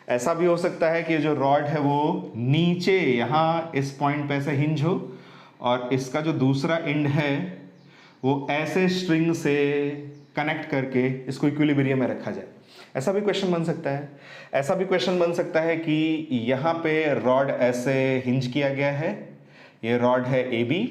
ऐसा भी हो सकता है कि जो रॉड है वो नीचे यहां इस पॉइंट पे ऐसे हिंज हो, और इसका जो दूसरा एंड है वो ऐसे स्ट्रिंग से कनेक्ट करके इसको इक्विलिब्रियम में रखा जाए। ऐसा भी क्वेश्चन बन सकता है। ऐसा भी क्वेश्चन बन सकता है कि यहां पे रॉड ऐसे हिंज किया गया है, ये रॉड है ए बी,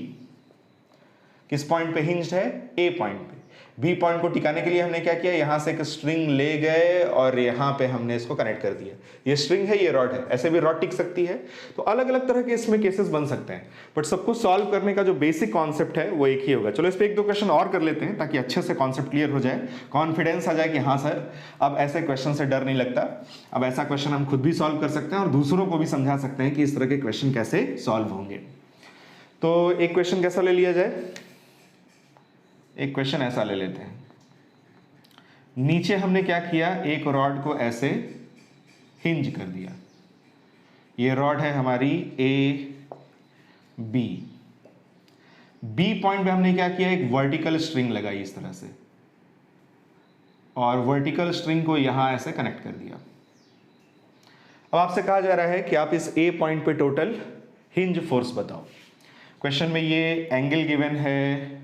किस पॉइंट पे हिंज्ड है? ए पॉइंट पे। बी पॉइंट को टिकाने के लिए हमने क्या किया, यहां से एक स्ट्रिंग ले गए और यहां पे हमने इसको कनेक्ट कर दिया। ये स्ट्रिंग है, ये रॉड है, ऐसे भी रॉड टिक सकती है। तो अलग अलग तरह के इसमें केसेस बन सकते हैं, बट सबको सॉल्व करने का जो बेसिक कॉन्सेप्ट है वो एक ही होगा। चलो इस पे एक दो क्वेश्चन और कर लेते हैं ताकि अच्छे से कॉन्सेप्ट क्लियर हो जाए, कॉन्फिडेंस आ जाए कि हाँ सर अब ऐसे क्वेश्चन से डर नहीं लगता, अब ऐसा क्वेश्चन हम खुद भी सॉल्व कर सकते हैं और दूसरों को भी समझा सकते हैं कि इस तरह के क्वेश्चन कैसे सॉल्व होंगे। तो एक क्वेश्चन कैसा ले लिया जाए? एक क्वेश्चन ऐसा ले लेते हैं। नीचे हमने क्या किया, एक रॉड को ऐसे हिंज कर दिया। ये रॉड है हमारी ए बी। बी पॉइंट पे हमने क्या किया, एक वर्टिकल स्ट्रिंग लगाई इस तरह से, और वर्टिकल स्ट्रिंग को यहां ऐसे कनेक्ट कर दिया। अब आपसे कहा जा रहा है कि आप इस ए पॉइंट पे टोटल हिंज फोर्स बताओ। क्वेश्चन में ये एंगल गिवन है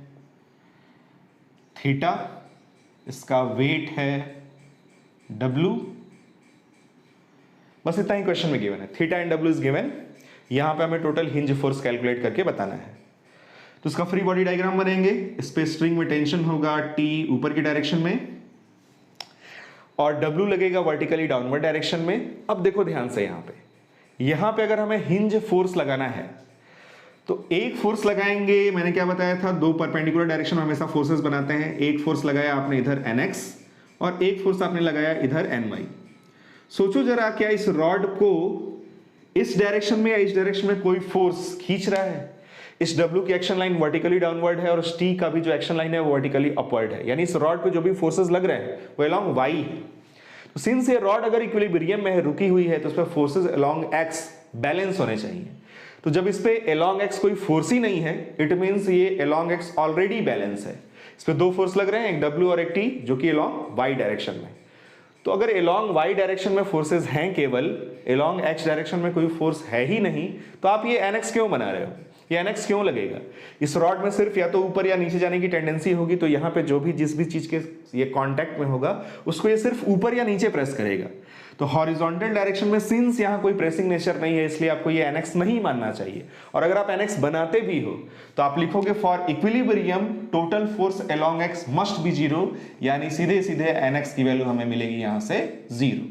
थीटा, इसका वेट है W, बस इतना ही क्वेश्चन में गिवन है। Theta and W is given. यहां पे हमें टोटल हिंज फोर्स कैलकुलेट करके बताना है। तो इसका फ्री बॉडी डायग्राम बनेंगे। इस पे स्ट्रिंग में टेंशन होगा T ऊपर की डायरेक्शन में, और W लगेगा वर्टिकली डाउनवर्ड डायरेक्शन में। अब देखो ध्यान से, यहां पे अगर हमें हिंज फोर्स लगाना है तो एक फोर्स लगाएंगे, मैंने क्या बताया था, दो परपेंडिकुलर डायरेक्शन में हमेशा फोर्सेस बनाते हैं। एक फोर्स लगाया आपने इधर NX और एक फोर्स आपने लगाया इधर NY। सोचो जरा, क्या इस रॉड को इस डायरेक्शन में या इस डायरेक्शन में कोई फोर्स खींच रहा है? इस W की एक्शन लाइन वर्टिकली डाउनवर्ड है और इस T का भी जो एक्शन लाइन है वो वर्टिकली अपवर्ड है, यानी इस रॉड पे जो भी फोर्सेस लग रहे हैं वो अलोंग Y है। तो सिंस ये रॉड अगर इक्विलिब्रियम में है, रुकी हुई है, तो उस पर फोर्सेस अलोंग X बैलेंस होने चाहिए। तो जब इस पे along x कोई फोर्स ही नहीं है, इट मींस ये along x ऑलरेडी बैलेंस है। इस पे दो फोर्स लग रहे हैं, एक W और एक T, जो कि along y डायरेक्शन में। तो अगर along y डायरेक्शन में फोर्सेस हैं केवल, along x डायरेक्शन में कोई फोर्स है ही नहीं, तो आप ये NX क्यों बना रहे हो? ये NX क्यों लगेगा? इस रॉड में सिर्फ या तो ऊपर या नीचे जाने की टेंडेंसी होगी, तो यहाँ पे जो भी जिस भी चीज के ये कांटेक्ट में होगा उसको ये सिर्फ ऊपर या नीचे प्रेस करेगा। तो हॉरिजॉन्टल डायरेक्शन में सिंस यहाँ कोई प्रेसिंग नेचर नहीं है, इसलिए आपको ये NX नहीं मानना चाहिए। और अगर आप NX बनाते भी हो तो आप लिखोगे for equilibrium total force along x must be 0, यानी सीधे सीधे NX की वैल्यू हमें मिलेगी यहां से 0।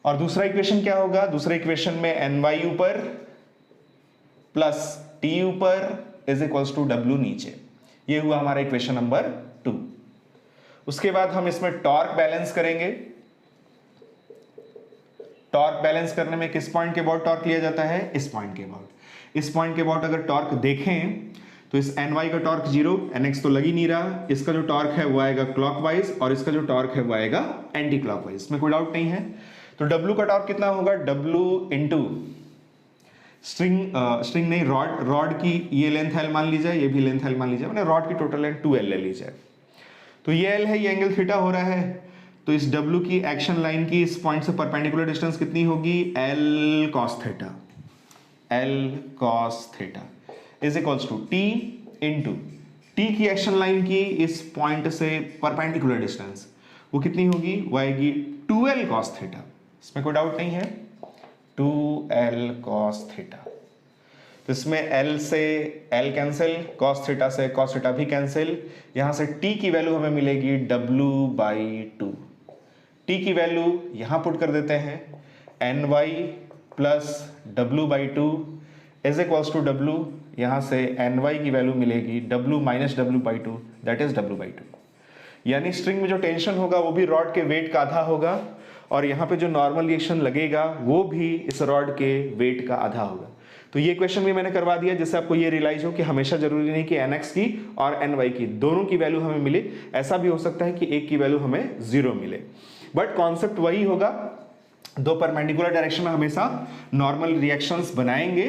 और दूसरा इक्वेशन क्या होगा? दूसरे इक्वेशन में NY ऊपर प्लस T ऊपर इज इक्वल्स टू W नीचे। ये हुआ हमारा इक्वेशन नंबर 2। उसके बाद हम इसमें टॉर्क बैलेंस करेंगे। टॉर्क बैलेंस करने में किस पॉइंट के अबाउट टॉर्क लिया जाता है? इस पॉइंट के अबाउट। इस पॉइंट के अबाउट अगर टॉर्क देखें तो इस NY का टॉर्क 0, NX तो लग ही नहीं रहा। इसका जो टॉर्क है वो आएगा क्लॉकवाइज और इसका जो टॉर्क है वो आएगा एंटी क्लॉकवाइज, इसमें कोई डाउट नहीं है। तो W का टॉर्क कितना होगा? W इंटू स्ट्रिंग नहीं, रॉड की ये लेंथ L मान ली जाए, ये भी लेंथ L मान ली जाए, मैंने रॉड की टोटल लेंथ 2L ले ली जाए। तो ये L है, ये एंगल थीटा हो रहा है। तो इस W की एक्शन लाइन की इस पॉइंट से परपेंडिकुलर डिस्टेंस कितनी होगी? L cos theta. L cos theta is equals to T into T की एक्शन लाइन की इस पॉइंट से परपेंडिकुलर डिस्टेंस वो कितनी होगी, वो आएगी 2l cos थीटा। इसमें कोई डाउट नहीं है, 2l cos थीटा। तो इसमें l से l कैंसिल, cos थीटा से cos थीटा भी कैंसिल। यहां से t की वैल्यू हमें मिलेगी w/2। t की वैल्यू यहां पुट कर देते हैं, ny plus w/2 is equals to w। यहां से ny की वैल्यू मिलेगी w minus w/2 that is w/2। यानी स्ट्रिंग में जो टेंशन होगा वो भी रॉड के वेट का आधा होगा, और यहाँ पे जो नॉर्मल रिएक्शन लगेगा वो भी इस रॉड के वेट का आधा होगा। तो ये क्वेश्चन भी मैंने करवा दिया जिससे आपको ये रियलाइज हो कि हमेशा जरूरी नहीं कि nx की और ny की दोनों की वैल्यू हमें मिले। ऐसा भी हो सकता है कि एक की वैल्यू हमें 0 मिले, बट कॉन्सेप्ट वही होगा। दो परपेंडिकुलर डायरेक्शन में हमेशा नॉर्मल रिएक्शंस बनाएंगे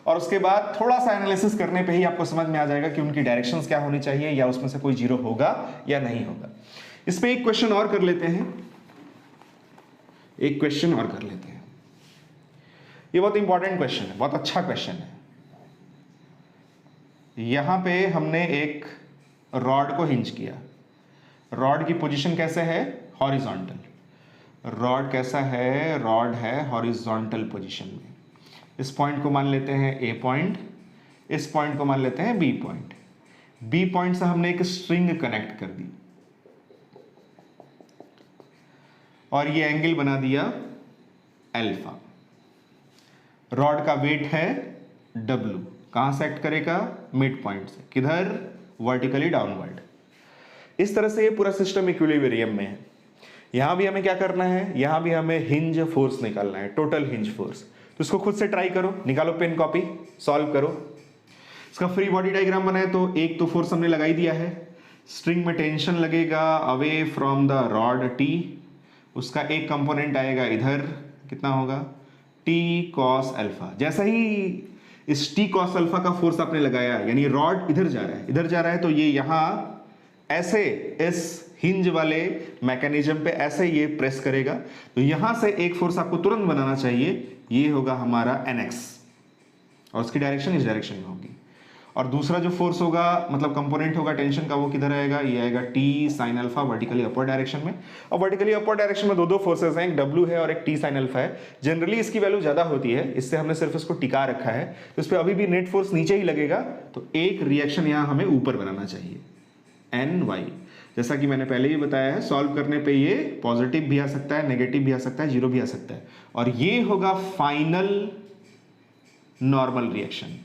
और उसके बाद थोड़ा सा एनालिसिस करने पे ही आपको समझ में आ जाएगा कि उनकी डायरेक्शंस क्या होनी चाहिए या उसमें से कोई 0 होगा या नहीं होगा। इस पे एक क्वेश्चन और कर लेते हैं, एक क्वेश्चन और कर लेते हैं। ये बहुत इंपॉर्टेंट क्वेश्चन है, बहुत अच्छा क्वेश्चन है। यहां पे हमने एक रॉड को हिंज किया। रॉड की पोजीशन कैसे है, हॉरिजॉन्टल। रॉड कैसा है, रॉड है हॉरिजॉन्टल पोजीशन में। इस पॉइंट को मान लेते हैं ए पॉइंट, इस पॉइंट को मान लेते हैं बी पॉइंट। बी पॉइंट से हमने एक स्ट्रिंग कनेक्ट कर दी और ये एंगल बना दिया अल्फा। रॉड का वेट है W, कहां से एक्ट करेगा, मिड पॉइंट से, किधर, वर्टिकली डाउनवर्ड। इस तरह से ये पूरा सिस्टम इक्विलिब्रियम में है। यहां भी हमें क्या करना है, यहां भी हमें हिंज फोर्स निकालना है, टोटल हिंज फोर्स। तो इसको खुद से ट्राई करो, निकालो पेन कॉपी, सॉल्व करो। इसका फ्री बॉडी डायग्राम बनाए तो एक तो फोर्स हमने लगाई दिया है, स्ट्रिंग में टेंशन लगेगा away from the rod T, उसका एक कंपोनेंट आएगा इधर, कितना होगा T cos अल्फा। जैसा ही इस T cos अल्फा का फोर्स आपने लगाया, यानी रॉड इधर जा रहा है, इधर जा रहा है, तो ये यहां ऐसे इस हिंज वाले मैकेनिज्म पे ऐसे ये प्रेस करेगा। तो यहां से एक फोर्स आपको तुरंत बनाना चाहिए, ये होगा हमारा NX और उसकी डायरेक्शन इस डायरेक्शन में होगी। और दूसरा जो फोर्स होगा, मतलब कंपोनेंट होगा टेंशन का, वो किधर आएगा, ये आएगा T sin alpha vertically upward direction में। और वर्टिकली अपवर्ड डायरेक्शन में दो फोर्सेस हैं, एक W है और एक T sin अल्फा है। जनरली इसकी वैल्यू ज्यादा होती है, इससे हमने सिर्फ इसको टिका रखा है, तो इस पर अभी भी नेट फोर्स नीचे ही लगेगा। तो एक रिएक्शन यहां हमें ऊपर बनाना चाहिए, NY। जैसा कि मैंने पहले ही बताया है, सॉल्व करने पे ये पॉजिटिव भी आ सकता है, नेगेटिव भी आ सकता है, 0 भी आ सकता है, और ये होगा फाइनल नॉर्मल रिएक्शन।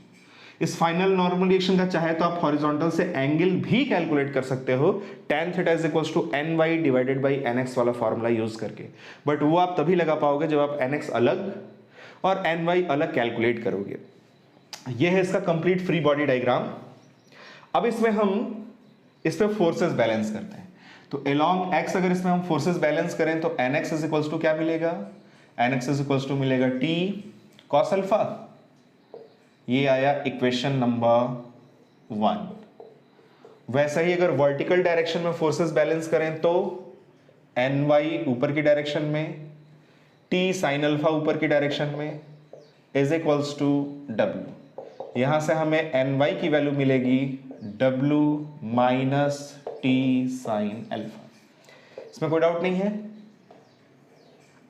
इस फाइनल नॉर्मल रिएक्शन का चाहे तो आप हॉरिजॉन्टल से एंगल भी कैलकुलेट कर सकते हो, tan theta is equals to ny divided by nx वाला फॉर्मूला यूज करके, बट वो आप तभी लगा पाओगे जब आप nx अलग और ny अलग कैलकुलेट करोगे। ये है इसका कंप्लीट फ्री बॉडी डायग्राम। अब इसमें हम इस पे फोर्सेस बैलेंस करते हैं, तो अलोंग x अगर इसमें हम फोर्सेस बैलेंस करें तो nx इज इक्वल्स टू क्या मिलेगा, nx इज इक्वल्स टू मिलेगा T cos अल्फा। ये आया इक्वेशन नंबर 1। वैसा ही अगर वर्टिकल डायरेक्शन में फोर्सेस बैलेंस करें तो ny ऊपर की डायरेक्शन में, T sin अल्फा ऊपर की डायरेक्शन में, इज इक्वल्स टू W। यहां से हमें ny की वैल्यू मिलेगी W minus T sin alpha. इसमें कोई डाउट नहीं है।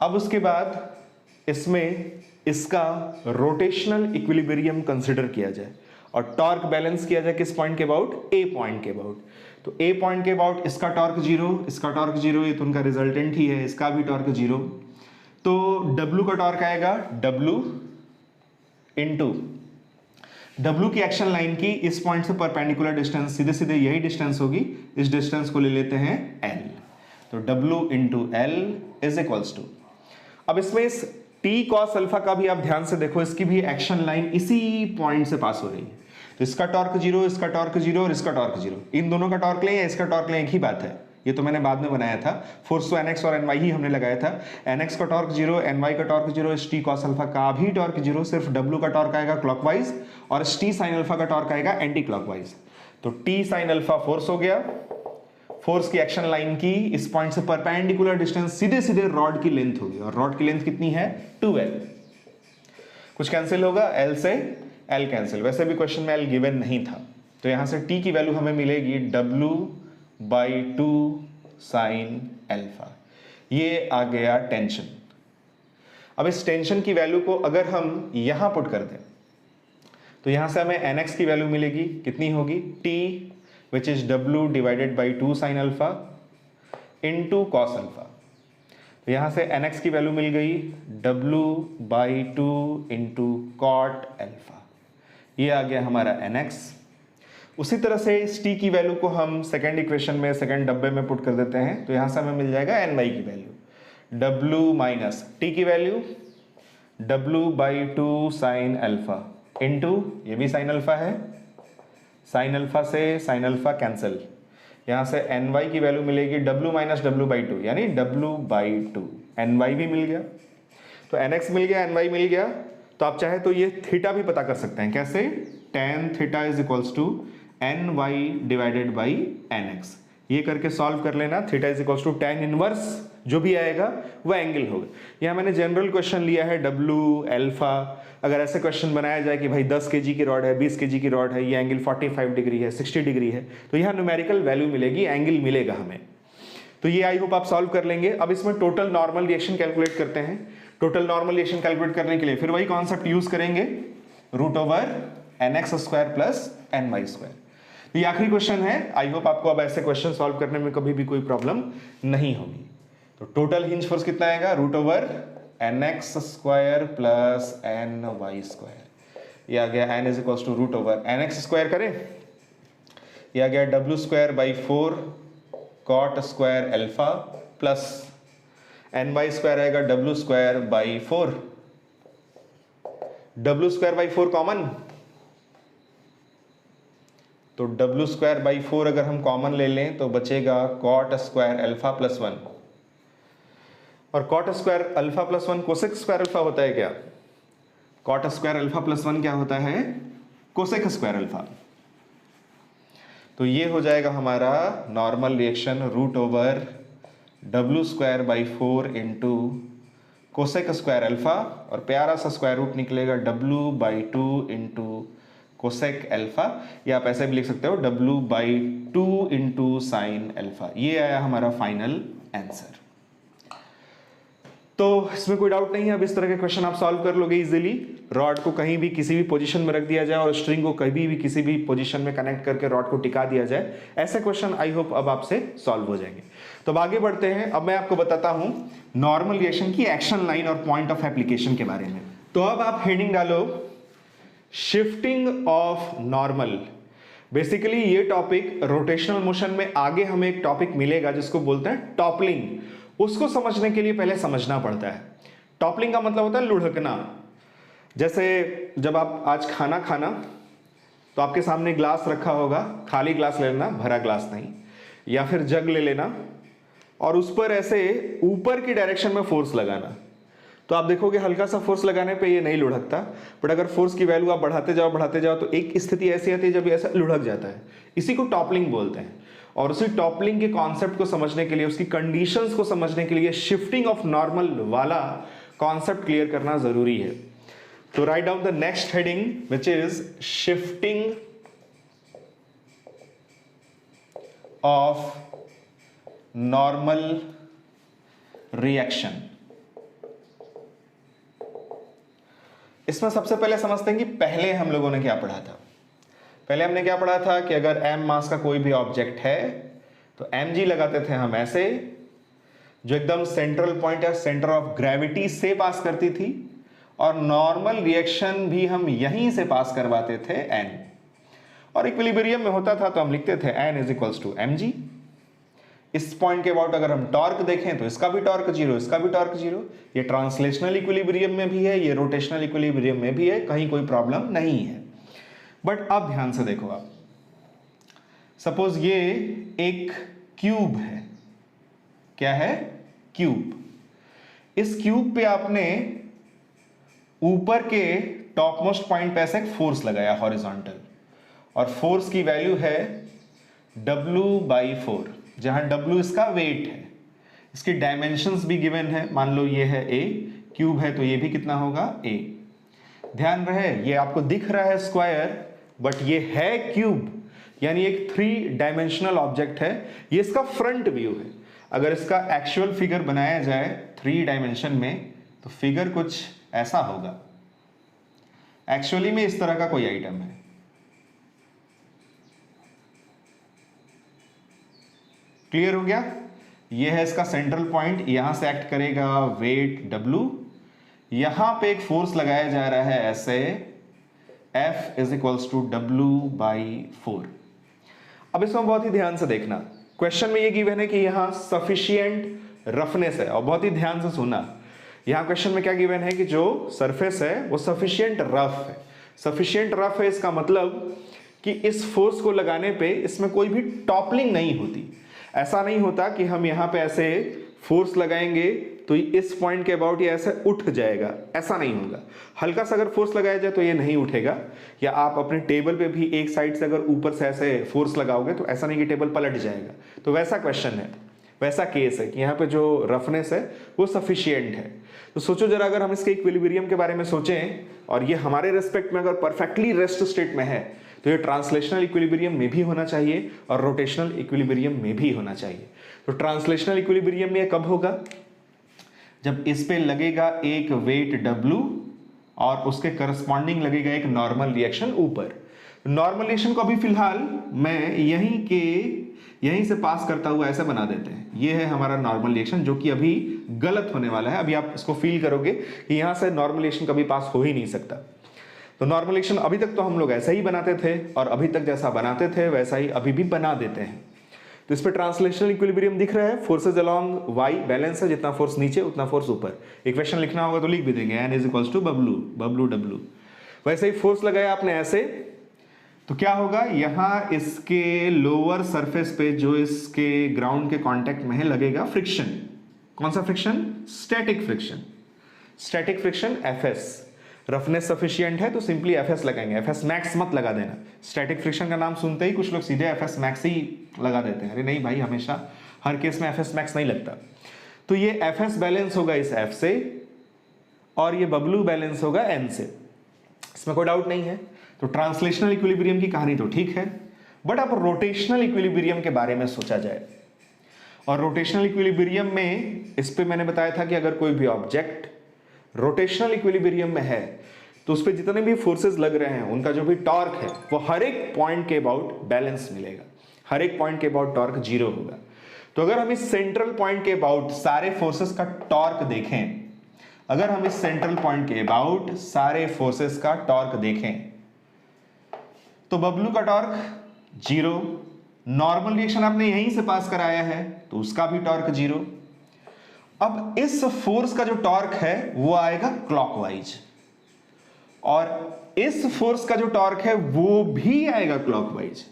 अब उसके बाद इसमें इसका रोटेशनल इक्विलिब्रियम कंसिडर किया जाए और टॉर्क बैलेंस किया जाए किस पॉइंट के अबाउट, A पॉइंट के अबाउट। तो A पॉइंट के अबाउट इसका टॉर्क 0, इसका टॉर्क 0, ये तो उनका रिजल्टेंट ही है, इसका भी टॉर्क 0। तो W का टॉर्क आएगा W इंटू W की एक्शन लाइन की इस पॉइंट से परपेंडिकुलर डिस्टेंस, सीधे सीधे यही डिस्टेंस होगी, इस डिस्टेंस को ले लेते हैं L। तो W into L is equals to, अब इसमें इस T cos अल्फा का भी आप ध्यान से देखो, इसकी भी एक्शन लाइन इसी पॉइंट से पास हो रही है। तो इसका टॉर्क 0, इसका टॉर्क 0 और इसका टॉर्क 0, इन दोनों का टॉर्क लें या इसका टॉर्क लें, एक ही बात है। ये तो मैंने बाद में बनाया था, फोर्स तो NX और NY ही हमने लगाया था। NX का टॉर्क 0, NY का टॉर्क 0, इस T cos अल्फा का भी टॉर्क 0, सिर्फ W का टॉर्क आएगा क्लॉकवाइज और इस T sin अल्फा का टॉर्क आएगा एंटी क्लॉकवाइज। तो T sin अल्फा फोर्स हो गया, फोर्स की एक्शन लाइन की इस पॉइंट से परपेंडिकुलर डिस्टेंस सीधे सीधे रॉड की लेंथ होगी, और रॉड की लेंथ कितनी है, 2L। कुछ कैंसिल होगा, L से L कैंसिल, वैसे भी क्वेश्चन में L गिवन नहीं था। तो यहां से t की वैल्यू हमें मिलेगी W/2 साइन अल्फा। ये आ गया टेंशन। अब इस टेंशन की वैल्यू को अगर हम यहां पुट कर दें तो यहां से हमें nx की वैल्यू मिलेगी, कितनी होगी, t which is W/2 sine alpha into cos alpha. तो यहां से nx की वैल्यू मिल गई W/2 इंटू कॉट अल्फा। ये आ गया हमारा nx। उसी तरह से इस t की वैल्यू को हम सेकेंड इक्वेशन में, सेकेंड डब्बे में पुट कर देते हैं, तो यहां से हमें मिल जाएगा ny की वैल्यू, W माइनस t की value W/2 sine alpha into, ये भी साइन अल्फा है, साइन अल्फा से साइन अल्फा कैंसिल, यहां से ny की वैल्यू मिलेगी W माइनस W/2 यानी W/2। ny भी मिल गया, तो nx मिल गया, ny मिल गया। तो आप चाहे तो ये थीटा भी पता कर सकते हैं, कैसे, tan theta is equals to ny divided by nx। ये करके सॉल्व कर लेना, theta is equals to tan inverse जो भी आएगा वो एंगल होगा। यहाँ मैंने जनरल क्वेश्चन लिया है W अल्फा। अगर ऐसे क्वेश्चन बनाया जाए कि भाई 10 kg की रॉड है, 20 kg की रॉड है, ये एंगल 45 डिग्री है, 60 डिग्री है, तो यहाँ न्यूमेरिकल वैल्यू मिलेगी, एंगल मिलेगा हमें। तो ये आई होप आप सॉल्व कर लेंगे। अब इसमें टोटल नॉर्मल रिएक्शन कैलकुलेट करते हैं। टोटल नॉर्मल रिएक्शन कैलकुलेट करने के लिए फिर वही कॉन्सेप्ट यूज करेंगे, √nx² प्लस ny²। ये आखिरी क्वेश्चन है। आई होप आपको अब ऐसे क्वेश्चन सॉल्व करने में कभी भी कोई प्रॉब्लम नहीं होगी। तो टोटल हिंज फोर्स कितना आएगा, √nx² प्लस ny²। ये आ गया n is equals to √nx² करें, ये आ गया W²/4 cot² alpha plus ny² आएगा W²/4। W²/4 कॉमन, तो W²/4 अगर हम कॉमन ले लें तो बचेगा cot² अल्फा प्लस 1, और cot² alpha plus 1 cosec² alpha होता है क्या, cot² अल्फा प्लस 1 क्या होता है, cosec² अल्फा। तो ये हो जाएगा हमारा normal reaction √W²/4 into cosec² alpha, और प्यारा सा स्क्वायर रूट निकलेगा W/2 इंटू कोसेक अल्फा, या आप ऐसे भी लिख सकते हो W/2 इंटू साइन अल्फा। ये आया हमारा फाइनल आंसर। तो इसमें कोई डाउट नहीं है, अब इस तरह के क्वेश्चन आप सॉल्व कर लोगे इजीली। रॉड को कहीं भी किसी भी पोजीशन में रख दिया जाए और स्ट्रिंग को कभी भी किसी भी पोजीशन में कनेक्ट करके रॉड को टिका दिया जाए, ऐसे क्वेश्चन आई होप अब आपसे सॉल्व हो जाएंगे। तो अब आगे बढ़ते हैं। अब मैं आपको बताता हूं नॉर्मल रिएक्शन की एक्शन लाइन और पॉइंट ऑफ एप्लीकेशन के बारे में। तो अब आप हेडिंग डालो शिफ्टिंग ऑफ नॉर्मल। बेसिकली ये टॉपिक रोटेशनल मोशन में आगे हमें एक टॉपिक मिलेगा जिसको बोलते हैं टॉपलिंग। उसको समझने के लिए पहले समझना पड़ता है। टॉपलिंग का मतलब होता है लुढ़कना। जैसे जब आप आज खाना खाना तो आपके सामने ग्लास रखा होगा, खाली ग्लास ले लेना, भरा ग्लास नहीं, या फिर जग ले लेना और उस पर ऐसे ऊपर की डायरेक्शन में फोर्स लगाना। तो आप देखोगे हल्का सा फोर्स लगाने पे ये नहीं लुढ़कता, बट अगर फोर्स की वैल्यू आप बढ़ाते जाओ तो एक स्थिति ऐसी आती है जब ऐसा लुढ़क जाता है। इसी को टॉपलिंग बोलते हैं। और उसी टॉपलिंग के कॉन्सेप्ट को समझने के लिए, उसकी कंडीशंस को समझने के लिए शिफ्टिंग ऑफ नॉर्मल वाला कॉन्सेप्ट क्लियर करना जरूरी है। तो write down the next heading which is shifting of normal reaction. इसमें सबसे पहले समझते हैं कि पहले हम लोगों ने क्या पढ़ा था। पहले हमने क्या पढ़ा था कि अगर m मास का कोई भी ऑब्जेक्ट है तो mg लगाते थे हम ऐसे, जो एकदम सेंट्रल पॉइंट या सेंटर ऑफ ग्रेविटी से पास करती थी, और नॉर्मल रिएक्शन भी हम यहीं से पास करवाते थे n, और इक्विलिब्रियम में होता था तो हम लिखते थे n is equals to mg। इस पॉइंट के अबाउट अगर हम टॉर्क देखें तो इसका भी टॉर्क जीरो, इसका भी टॉर्क जीरो। ये ट्रांसलेशनल इक्विलिब्रियम में भी है, ये रोटेशनल इक्विलिब्रियम में भी है, कहीं कोई प्रॉब्लम नहीं है। बट अब ध्यान से देखो आप, सपोज ये एक क्यूब है, क्या है, क्यूब। इस क्यूब पे आपने ऊपर के टॉप मोस्ट पॉइंट पे ऐसे एक फोर्स लगाया हॉरिजॉन्टल, और फोर्स की वैल्यू है W/4, जहां W इसका वेट है। इसकी डायमेंशंस भी गिवन है, मान लो ये है A, क्यूब है तो ये भी कितना होगा A। ध्यान रहे ये आपको दिख रहा है स्क्वायर, बट ये है क्यूब, यानी एक 3 डायमेंशनल ऑब्जेक्ट है। ये इसका फ्रंट व्यू है। अगर इसका एक्चुअल फिगर बनाया जाए 3 डायमेंशन में तो फिगर कुछ ऐसा होगा। एक्चुअली में इस तरह का कोई आइटम है। क्लियर हो गया? ये है इसका सेंट्रल पॉइंट, यहां से एक्ट करेगा वेट W, यहां पे एक फोर्स लगाया जा रहा है ऐसे, F is equals to W/4। अब इसमें बहुत ही ध्यान से देखना, क्वेश्चन में ये गिवन है कि यहां सफिशिएंट रफनेस है, और बहुत ही ध्यान से सुनना, यहां क्वेश्चन में क्या गिवन है कि जो सरफेस है वो सफिशिएंट रफ है। सफिशिएंट रफ है इसका मतलब कि इस फोर्स को लगाने पे इसमें कोई भी टॉपलिंग नहीं होती। ऐसा नहीं होता कि हम यहां पे ऐसे फोर्स लगाएंगे तो इस पॉइंट के अबाउट ये ऐसे उठ जाएगा, ऐसा नहीं होगा। हल्का सा अगर फोर्स लगाया जाए तो ये नहीं उठेगा, या आप अपने टेबल पे भी एक साइड से अगर ऊपर से ऐसे फोर्स लगाओगे तो ऐसा नहीं कि टेबल पलट जाएगा। तो वैसा क्वेश्चन है, वैसा केस है कि यहाँ पे जो रफनेस है वो सफिशिएंट है। तो सोचो जरा, अगर हम इसके इक्विलिब्रियम के बारे में सोचें और ये हमारे रेस्पेक्ट में अगर परफेक्टली रेस्ट स्टेट में है तो ये ट्रांसलेशनल इक्विलिब्रियम में भी होना चाहिए और रोटेशनल इक्विलिब्रियम में भी होना चाहिए। तो ट्रांसलेशनल इक्विलिब्रियम में कब होगा? जब इस पे लगेगा एक वेट W और उसके करस्पॉन्डिंग लगेगा एक नॉर्मल रिएक्शन ऊपर। नॉर्मल रिएक्शन को अभी फिलहाल मैं यहीं से पास करता हुआ ऐसे बना देते हैं। ये है हमारा नॉर्मल रिएक्शन जो कि अभी गलत होने वाला है। अभी आप इसको फील करोगे कि यहां से नॉर्मल रिएक्शन कभी पास हो ही नहीं सकता। तो नॉर्मल रिएक्शन अभी तक तो हम लोग ऐसा ही बनाते थे और अभी तक जैसा बनाते थे वैसा ही अभी भी बना देते हैं। तो इस पे ट्रांसलेशनल इक्विलिब्रियम दिख रहा है, फोर्सेज अलोंग y बैलेंस है, जितना फोर्स नीचे उतना फोर्स ऊपर। इक्वेशन लिखना होगा तो लिख भी देंगे, n is equals to W। वैसे ही फोर्स लगाया आपने ऐसे, तो क्या होगा, यहां इसके लोअर सरफेस पे जो इसके ग्राउंड के कांटेक्ट में है लगेगा फ्रिक्शन। कौन सा friction? Static friction. Static friction Fs। Roughness sufficient है तो सिंपली Fs लगाएंगे, Fs मैक्स मत लगा देना। स्टैटिक फ्रिक्शन का नाम सुनते ही कुछ लोग सीधे Fs मैक्स ही लगा देते हैं। अरे नहीं भाई, हमेशा हर केस में Fs मैक्स नहीं लगता। तो ये Fs बैलेंस होगा इस F से और ये W बैलेंस होगा N से, इसमें कोई डाउट नहीं है। तो ट्रांसलेशनल इक्विलिब्रियम की कहानी तो ठीक है, बट अब रोटेशनल इक्विलिब्रियम के बारे में सोचा जाए। और रोटेशनल इक्विलिब्रियम में इस पे मैंने बताया था कि अगर कोई भी ऑब्जेक्ट रोटेशनल इक्विलिब्रियम में है तो उस पर जितने भी फोर्सेस लग रहे हैं उनका जो भी टॉर्क है वो हर एक पॉइंट के अबाउट बैलेंस मिलेगा, हर एक पॉइंट के अबाउट टॉर्क 0 होगा। तो अगर हम इस सेंट्रल पॉइंट के अबाउट सारे फोर्सेस का टॉर्क देखें, अगर हम इस सेंट्रल पॉइंट के अबाउट सारे फोर्सेस का टॉर्क देखें तो W का टॉर्क 0, नॉर्मल रिएक्शन आपने यहीं से पास कराया है तो उसका भी टॉर्क 0। अब इस फोर्स का जो टॉर्क है वो आएगा क्लॉकवाइज और इस फोर्स का जो टॉर्क है वो भी आएगा क्लॉकवाइज।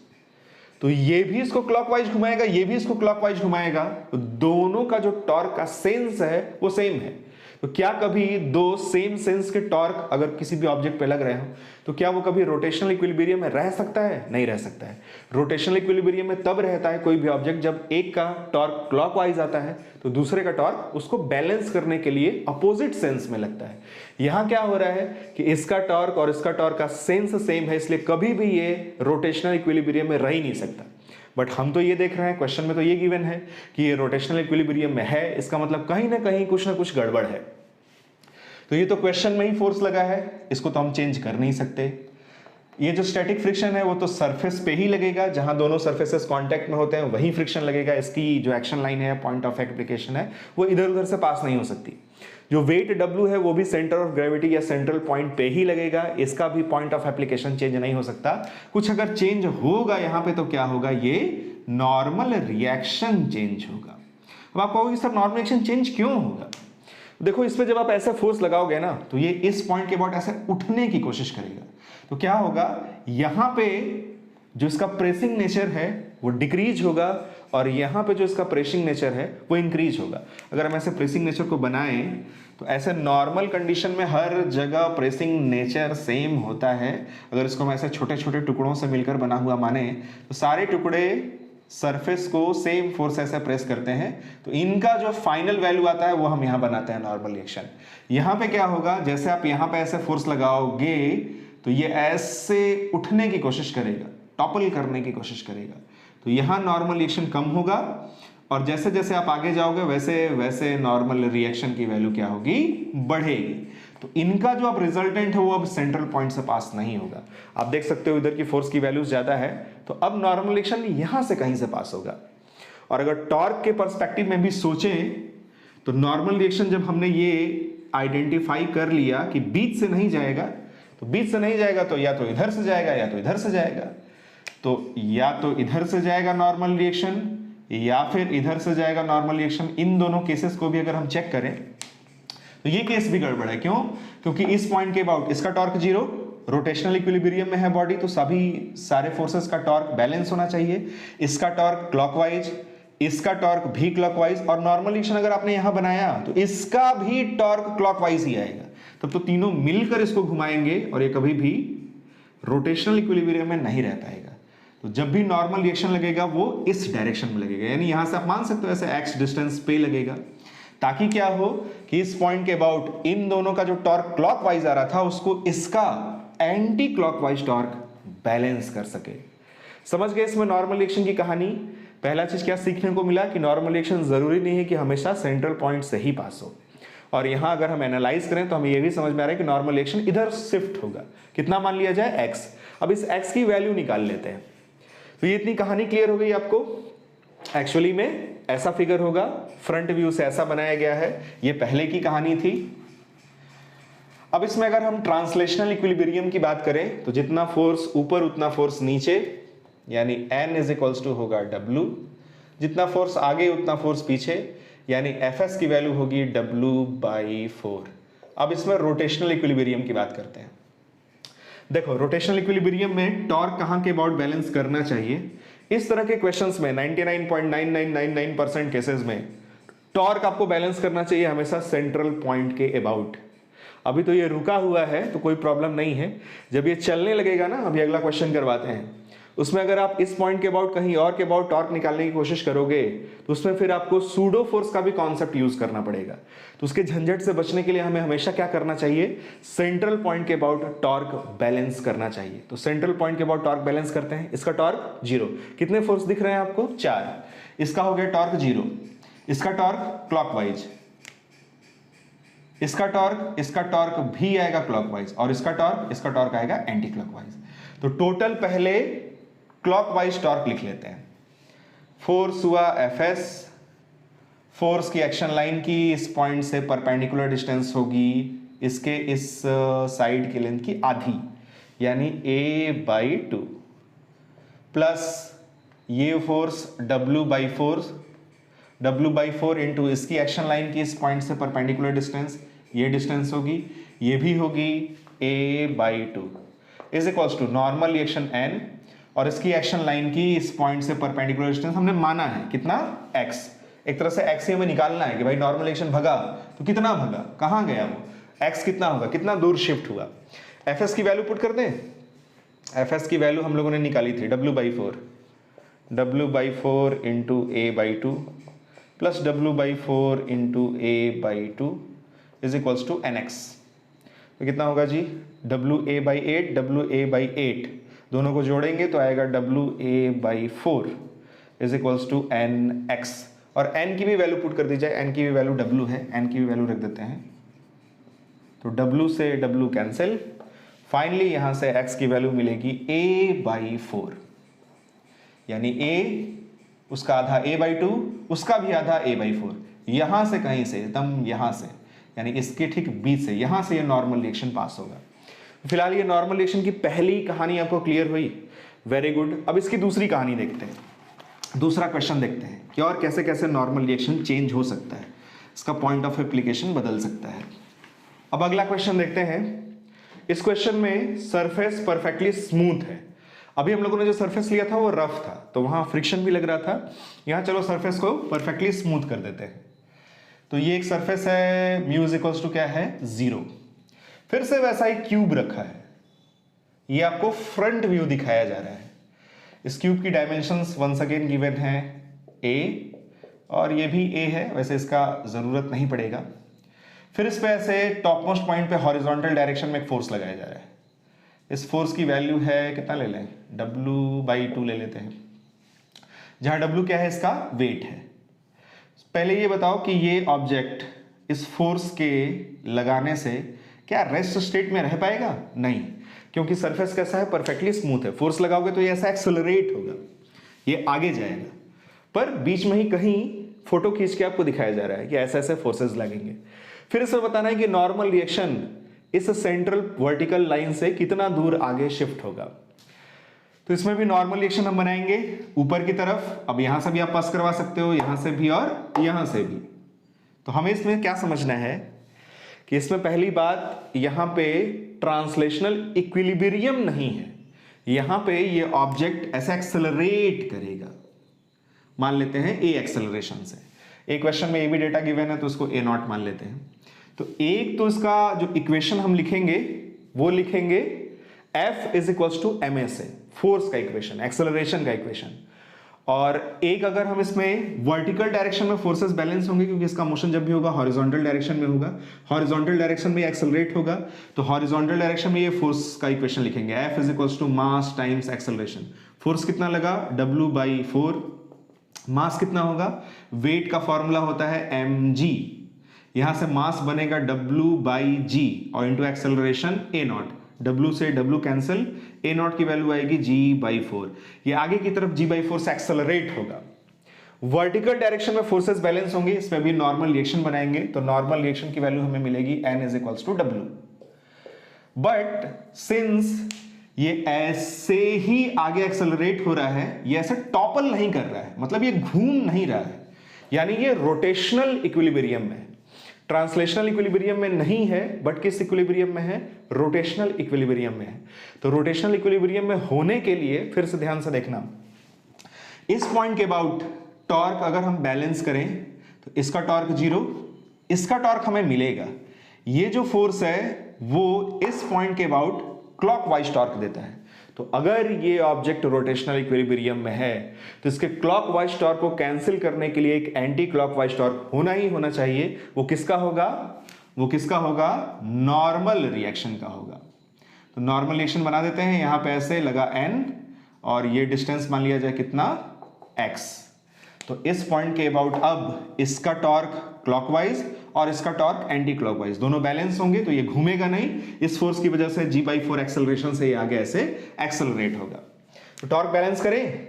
तो ये भी इसको क्लॉकवाइज घुमाएगा, ये भी इसको क्लॉकवाइज घुमाएगा, तो दोनों का जो टॉर्क का सेंस है वो सेम है। तो क्या कभी दो सेम सेंस के टॉर्क अगर किसी भी ऑब्जेक्ट पे लग रहे हो तो क्या वो कभी रोटेशनल इक्विलिब्रियम में रह सकता है? नहीं रह सकता है। रोटेशनल इक्विलिब्रियम में तब रहता है कोई भी ऑब्जेक्ट जब एक का टॉर्क क्लॉकवाइज आता है तो दूसरे का टॉर्क उसको बैलेंस करने के लिए अपोजिट सेंस में लगता है। यहां क्या हो रहा है कि इसका टॉर्क और इसका टॉर्क का सेंस सेम है, इसलिए कभी भी ये रोटेशनल इक्विलिब्रियम में रह ही नहीं सकता। बट हम तो ये देख रहे हैं, क्वेश्चन में तो ये गिवन है कि ये रोटेशनल इक्विलिब्रियम में है, इसका मतलब कहीं ना कहीं कुछ ना कुछ गड़बड़ है। तो ये तो क्वेश्चन में ही फोर्स लगा है, इसको तो हम चेंज कर नहीं सकते। ये जो स्टैटिक फ्रिक्शन है वो तो सरफेस पे ही लगेगा, जहां दोनों सरफेसेस कांटेक्ट में होते हैं वहीं फ्रिक्शन लगेगा। इसकी जो एक्शन लाइन है, पॉइंट ऑफ एप्लीकेशन है, वो इधर उधर से पास नहीं हो सकती। जो वेट W है वो भी सेंटर ऑफ ग्रेविटी या सेंट्रल पॉइंट पे ही लगेगा, इसका भी पॉइंट ऑफ एप्लीकेशन चेंज नहीं हो सकता। कुछ अगर चेंज होगा यहाँ पे तो क्या होगा, ये नॉर्मल रिएक्शन चेंज होगा। अब आप कहोगे सर नॉर्मल रिएक्शन चेंज क्यों होगा? देखो इस पे जब आप ऐसे फोर्स लगाओगे ना तो ये इस पॉइंट के अबाउट ऐसे उठने की कोशिश करेगा, तो क्या होगा, यहां पे जो इसका प्रेसिंग नेचर है वो डिक्रीज होगा और यहां पे जो इसका प्रेसिंग नेचर है वो इंक्रीज होगा। अगर हम ऐसे प्रेसिंग नेचर को बनाएं तो ऐसे नॉर्मल कंडीशन में हर जगह प्रेसिंग नेचर सेम होता है। अगर इसको हम ऐसे छोटे छोटे टुकड़ों से मिलकर बना हुआ माने तो सारे टुकड़े सरफेस को सेम फोर्स ऐसे प्रेस करते हैं, तो इनका जो फाइनल वैल्यू आता है वो हम यहां बनाते हैं नॉर्मल रिएक्शन। यहां पे क्या होगा, जैसे आप यहां पे ऐसे फोर्स लगाओगे तो ये ऐसे उठने की कोशिश करेगा, टॉपल करने की कोशिश करेगा। तो यहां नॉर्मल रिएक्शन कम होगा और जैसे जैसे आप आगे जाओगे वैसे वैसे नॉर्मल रिएक्शन की वैल्यू क्या होगी, बढ़ेगी। तो इनका जो अब रिजल्टेंट है वो अब सेंट्रल पॉइंट से पास नहीं होगा। आप देख सकते हो इधर की फोर्स की वैल्यूज ज्यादा है, तो अब नॉर्मल रिएक्शन यहां से कहीं से पास होगा। और अगर टॉर्क के पर्सपेक्टिव में भी सोचें तो नॉर्मल रिएक्शन जब हमने ये आइडेंटिफाई कर लिया कि बीच से नहीं जाएगा, तो बीच से नहीं जाएगा तो या तो इधर से जाएगा या तो इधर से जाएगा। तो या तो इधर से जाएगा नॉर्मल रिएक्शन या फिर इधर से जाएगा नॉर्मल रिएक्शन। इन दोनों केसेस को भी अगर हम चेक करें तो ये केस भी गड़बड़ है। क्यों? क्योंकि इस पॉइंट के अबाउट इसका टॉर्क 0, रोटेशनल इक्विलिब्रियम में है बॉडी, तो सारे फोर्सेस का टॉर्क बैलेंस होना चाहिए। इसका टॉर्क क्लॉकवाइज, इसका टॉर्क भी क्लॉकवाइज, और नॉर्मल रिएक्शन अगर आपने यहां बनाया तो इसका भी टॉर्क क्लॉकवाइज ही आएगा। तब तो तीनों मिलकर इसको घुमाएंगे और ये कभी भी रोटेशनल इक्विलिब्रियम में नहीं रह पाएगा। तो जब भी नॉर्मल रिएक्शन लगेगा वो इस डायरेक्शन में लगेगा, यानी यहां से आप मान सकते हो ऐसे एक्स डिस्टेंस पे लगेगा, ताकि क्या हो कि इस पॉइंट के अबाउट इन दोनों का जो टॉर्क क्लॉकवाइज आ रहा था उसको इसका एंटी क्लॉकवाइज टॉर्क बैलेंस कर सके। समझ गए इसमें नॉर्मल रिएक्शन की कहानी? पहला चीज क्या सीखने को मिला कि नॉर्मल रिएक्शन जरूरी नहीं है कि हमेशा सेंट्रल पॉइंट से ही पास हो। और यहां अगर हम एनालाइज करें तो हमें यह भी समझ में आ रहा है कि नॉर्मल रिएक्शन इधर शिफ्ट होगा। कितना मान लिया जाए? x। अब इस x की वैल्यू निकाल लेते हैं। तो ये इतनी कहानी क्लियर हो गई आपको। एक्चुअली में ऐसा फिगर होगा, फ्रंट व्यू से ऐसा बनाया गया है, ये पहले की कहानी थी। अब इसमें अगर हम ट्रांसलेशनल इक्विलिब्रियम की बात करें तो जितना फोर्स ऊपर उतना फोर्स नीचे, यानी N इज इक्वल्स टू होगा W, जितना फोर्स आगे उतना फोर्स पीछे, यानी Fs की वैल्यू होगी W/4। अब इसमें रोटेशनल इक्विलिब्रियम की बात करते हैं। देखो रोटेशनल इक्विलिब्रियम में टॉर्क कहां के अबाउट बैलेंस करना चाहिए? इस तरह के क्वेश्चंस में 99.9999% केसेस में टॉर्क आपको बैलेंस करना चाहिए हमेशा सेंट्रल पॉइंट के अबाउट। अभी तो ये रुका हुआ है तो कोई प्रॉब्लम नहीं है, जब ये चलने लगेगा ना, अभी अगला क्वेश्चन करवाते हैं, उसमें अगर आप इस पॉइंट के अबाउट कहीं और के अबाउट टॉर्क निकालने की कोशिश करोगे तो उसमें फिर आपको सूडो फोर्स का भी कॉन्सेप्ट यूज करना पड़ेगा। तो उसके झंझट से बचने के लिए हमें हमेशा क्या करना चाहिए? सेंट्रल पॉइंट के अबाउट टॉर्क बैलेंस करना चाहिए। तो सेंट्रल पॉइंट के अबाउट टॉर्क बैलेंस करते हैं। इसका टॉर्क 0, कितने फोर्स दिख रहे हैं आपको? 4। इसका हो गया टॉर्क 0, इसका टॉर्क क्लॉकवाइज, इसका टॉर्क भी आएगा क्लॉकवाइज, और इसका टॉर्क आएगा एंटी क्लॉकवाइज। तो टोटल पहले क्लॉकवाइज टॉर्क लिख लेते हैं। फोर्स हुआ Fs, फोर्स की एक्शन लाइन की इस पॉइंट से परपेंडिकुलर डिस्टेंस होगी इसके इस साइड की लेंथ की आधी, यानी a/2, प्लस ये फोर्स W/4 इंटू इसकी एक्शन लाइन की इस पॉइंट से परपेंडिकुलर डिस्टेंस, ये डिस्टेंस होगी, ये भी होगी a/2 is equals to normal reaction n, और इसकी एक्शन लाइन की इस पॉइंट से परपेंडिकुलर डिस्टेंस हमने माना है कितना? x। एक तरह से x ही हमें निकालना है कि भाई नॉर्मल रिएक्शन भगा तो कितना भगा, कहां गया वो, x कितना होगा, कितना दूर शिफ्ट हुआ। Fs की वैल्यू पुट कर दें। Fs की वैल्यू हम लोगों ने निकाली थी W/4 into a/2 plus W/4 into a/2 is equals to nx। तो कितना होगा जी? WA/8 दोनों को जोड़ेंगे तो आएगा WA/4 is equals to nx, और n की भी वैल्यू पुट कर दी जाए, n की भी वैल्यू W है, n की भी वैल्यू रख देते हैं, तो W से W कैंसिल, फाइनली यहां से x की वैल्यू मिलेगी a/4, यानी a उसका आधा a/2, उसका भी आधा a/4, यहां से कहीं से एकदम यहां से, यानी इसके ठीक बीच से, यहां से ये नॉर्मल रिएक्शन पास होगा। फिलहाल ये नॉर्मल रिएक्शन की पहली कहानी आपको क्लियर हुई, वेरी गुड। अब इसकी दूसरी कहानी देखते हैं, दूसरा क्वेश्चन देखते हैं कि और कैसे कैसे नॉर्मल रिएक्शन चेंज हो सकता है, इसका पॉइंट ऑफ एप्लीकेशन बदल सकता है। अब अगला क्वेश्चन देखते हैं। इस क्वेश्चन में सरफेस परफेक्टली स्मूथ है। अभी हम लोगों ने जो सरफेस लिया था वो रफ था, तो वहां फ्रिक्शन भी लग रहा था। यहां चलो सरफेस को परफेक्टली स्मूथ कर देते हैं। तो ये एक सरफेस है, म्यू इज इक्वल्स टू क्या है? 0। फिर से वैसा ही क्यूब रखा है, ये आपको फ्रंट व्यू दिखाया जा रहा है। इस क्यूब की डायमेंशंस वंस अगेन गिवन है a, और ये भी a है, वैसे इसका जरूरत नहीं पड़ेगा। फिर इस पे ऐसे टॉप मोस्ट पॉइंट पे हॉरिजॉन्टल डायरेक्शन में एक फोर्स लगाया जा रहा है, इस फोर्स की वैल्यू है, कितना ले लें, W/2 ले लेते हैं, जहां W क्या है, इसका वेट है। पहले ये बताओ कि ये ऑब्जेक्ट इस फोर्स के लगाने से क्या रेस्ट स्टेट में रह पाएगा? नहीं, क्योंकि सरफेस कैसा है, परफेक्टली स्मूथ है। फोर्स लगाओगे तो ये ऐसा एक्सेलरेट होगा, ये आगे जाएगा, पर बीच में ही कहीं फोटो खींच के आपको दिखाया जा रहा है कि ऐसे ऐसे फोर्सेस लगेंगे। फिर इसमें बताना है कि नॉर्मल रिएक्शन इस सेंट्रल वर्टिकल लाइन से कितना दूर आगे शिफ्ट होगा। तो इसमें भी नॉर्मल रिएक्शन हम बनाएंगे ऊपर की तरफ। अब यहां से भी आप पास करवा सकते हो, यहां से भी और यहां से भी। तो हमें इसमें क्या समझना है कि इसमें पहली बात, यहां पे ट्रांसलेशनल इक्विलिब्रियम नहीं है। यहां पे ये ऑब्जेक्ट ऐसा एक्सेलरेट करेगा, मान लेते हैं ए एक्सेलरेशन से। एक क्वेश्चन में ए भी डेटा गिवन है तो उसको ए नॉट मान लेते हैं। तो एक तो इसका जो इक्वेशन हम लिखेंगे वो लिखेंगे F is equals to ma से, फोर्स का इक्वेशन, एक्सेलरेशन का इक्वेशन। और एक अगर हम इसमें वर्टिकल डायरेक्शन में फोर्सेस बैलेंस होंगे, क्योंकि इसका मोशन जब भी होगा हॉरिजॉन्टल डायरेक्शन में होगा, हॉरिजॉन्टल डायरेक्शन में एक्सेलरेट होगा, तो हॉरिजॉन्टल डायरेक्शन में ये फोर्स का इक्वेशन लिखेंगे F is equals to mass times acceleration. Force कितना लगा, W/4, मास कितना होगा, वेट का फॉर्मूला होता है mg, यहां से मास बनेगा W/g और इंटू एक्सेलरेशन a0, W से W कैंसिल, a0 की वैल्यू आएगी g/4। ये आगे की तरफ g/4 से एक्सेलरेट होगा। वर्टिकल डायरेक्शन में फोर्सेस बैलेंस होंगे, इसमें भी नॉर्मल रिएक्शन बनाएंगे, तो नॉर्मल रिएक्शन की वैल्यू हमें मिलेगी n is equals to W। But since ये ऐसे ही आगे एक्सेलरेट हो रहा है, ये ऐसे टॉपल नहीं कर रहा है, मतलब ये घूम नहीं रहा है, यानी ये रोटेशनल इक्विलिब्रियम में है, ट्रांसलेशनल इक्विलिब्रियम में नहीं है, बट किस इक्विलिब्रियम में है, रोटेशनल इक्विलिब्रियम में है। तो रोटेशनल इक्विलिब्रियम में होने के लिए फिर से ध्यान से देखना, इस पॉइंट के अबाउट टॉर्क अगर हम बैलेंस करें तो इसका टॉर्क 0, इसका टॉर्क हमें मिलेगा। ये जो फोर्स है वो इस पॉइंट के अबाउट क्लॉकवाइज टॉर्क देता है। तो अगर ये ऑब्जेक्ट रोटेशनल इक्विलिब्रियम में है तो इसके क्लॉकवाइज टॉर्क को कैंसिल करने के लिए एक एंटी क्लॉकवाइज टॉर्क होना ही होना चाहिए। वो किसका होगा, वो किसका होगा, नॉर्मल रिएक्शन का होगा। तो नॉर्मल रिएक्शन बना देते हैं, यहां पे ऐसे लगा n और ये डिस्टेंस मान लिया जाए कितना, x। तो इस पॉइंट के अबाउट अब इसका टॉर्क क्लॉकवाइज और इसका टॉर्क एंटी क्लॉकवाइज, दोनों बैलेंस होंगे, तो ये घूमेगा नहीं, इस फोर्स की वजह से g/4 एक्सेलरेशन से ये आगे ऐसे एक्सेलरेट होगा। तो टॉर्क बैलेंस करें,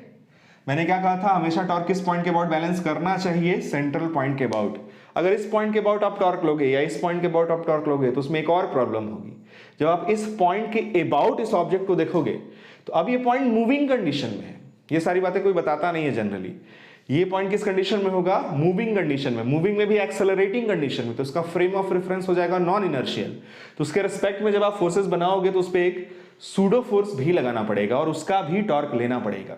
मैंने क्या कहा था, हमेशा टॉर्क किस पॉइंट के अबाउट बैलेंस करना चाहिए, सेंट्रल पॉइंट के अबाउट। अगर इस पॉइंट के अबाउट आप टॉर्क लोगे या इस पॉइंट के अबाउट आप टॉर्क लोगे तो उसमें एक और प्रॉब्लम होगी। जब आप इस पॉइंट के अबाउट इस ऑब्जेक्ट को देखोगे तो अब ये पॉइंट मूविंग कंडीशन में है। ये सारी बातें कोई बताता नहीं है जनरली। ये पॉइंट किस कंडीशन में होगा, मूविंग कंडीशन में, मूविंग में भी एक्सेलरेटिंग कंडीशन में, तो उसका फ्रेम ऑफ रेफरेंस हो जाएगा नॉन इनर्शियल। तो उसके रिस्पेक्ट में जब आप फोर्सेस बनाओगे तो उस पर एक सूडो फोर्स भी लगाना पड़ेगा और उसका भी टॉर्क लेना पड़ेगा।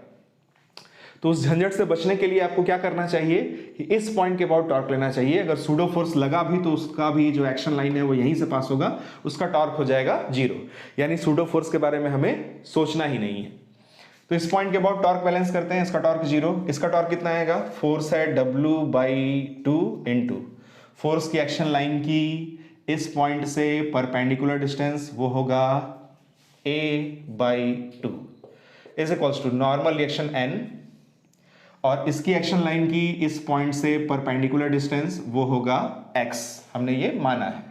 तो उस झंझट से बचने के लिए आपको क्या करना चाहिए कि इस पॉइंट के अबाउट टॉर्क लेना चाहिए। अगर सूडो फोर्स लगा भी तो उसका भी जो एक्शन लाइन है वो यहीं से पास होगा, उसका टॉर्क हो जाएगा 0, यानी सूडो फोर्स के बारे में हमें सोचना ही नहीं है। तो इस पॉइंट के अबाउट टॉर्क बैलेंस करते हैं, इसका टॉर्क 0, इसका टॉर्क कितना आएगा, फोर्स है W/2 इंटू फोर्स की एक्शन लाइन की इस पॉइंट से परपेंडिकुलर डिस्टेंस, वो होगा A/2 is equals to normal reaction n, और इसकी एक्शन लाइन की इस पॉइंट से परपेंडिकुलर डिस्टेंस वो होगा x। हमने ये माना है।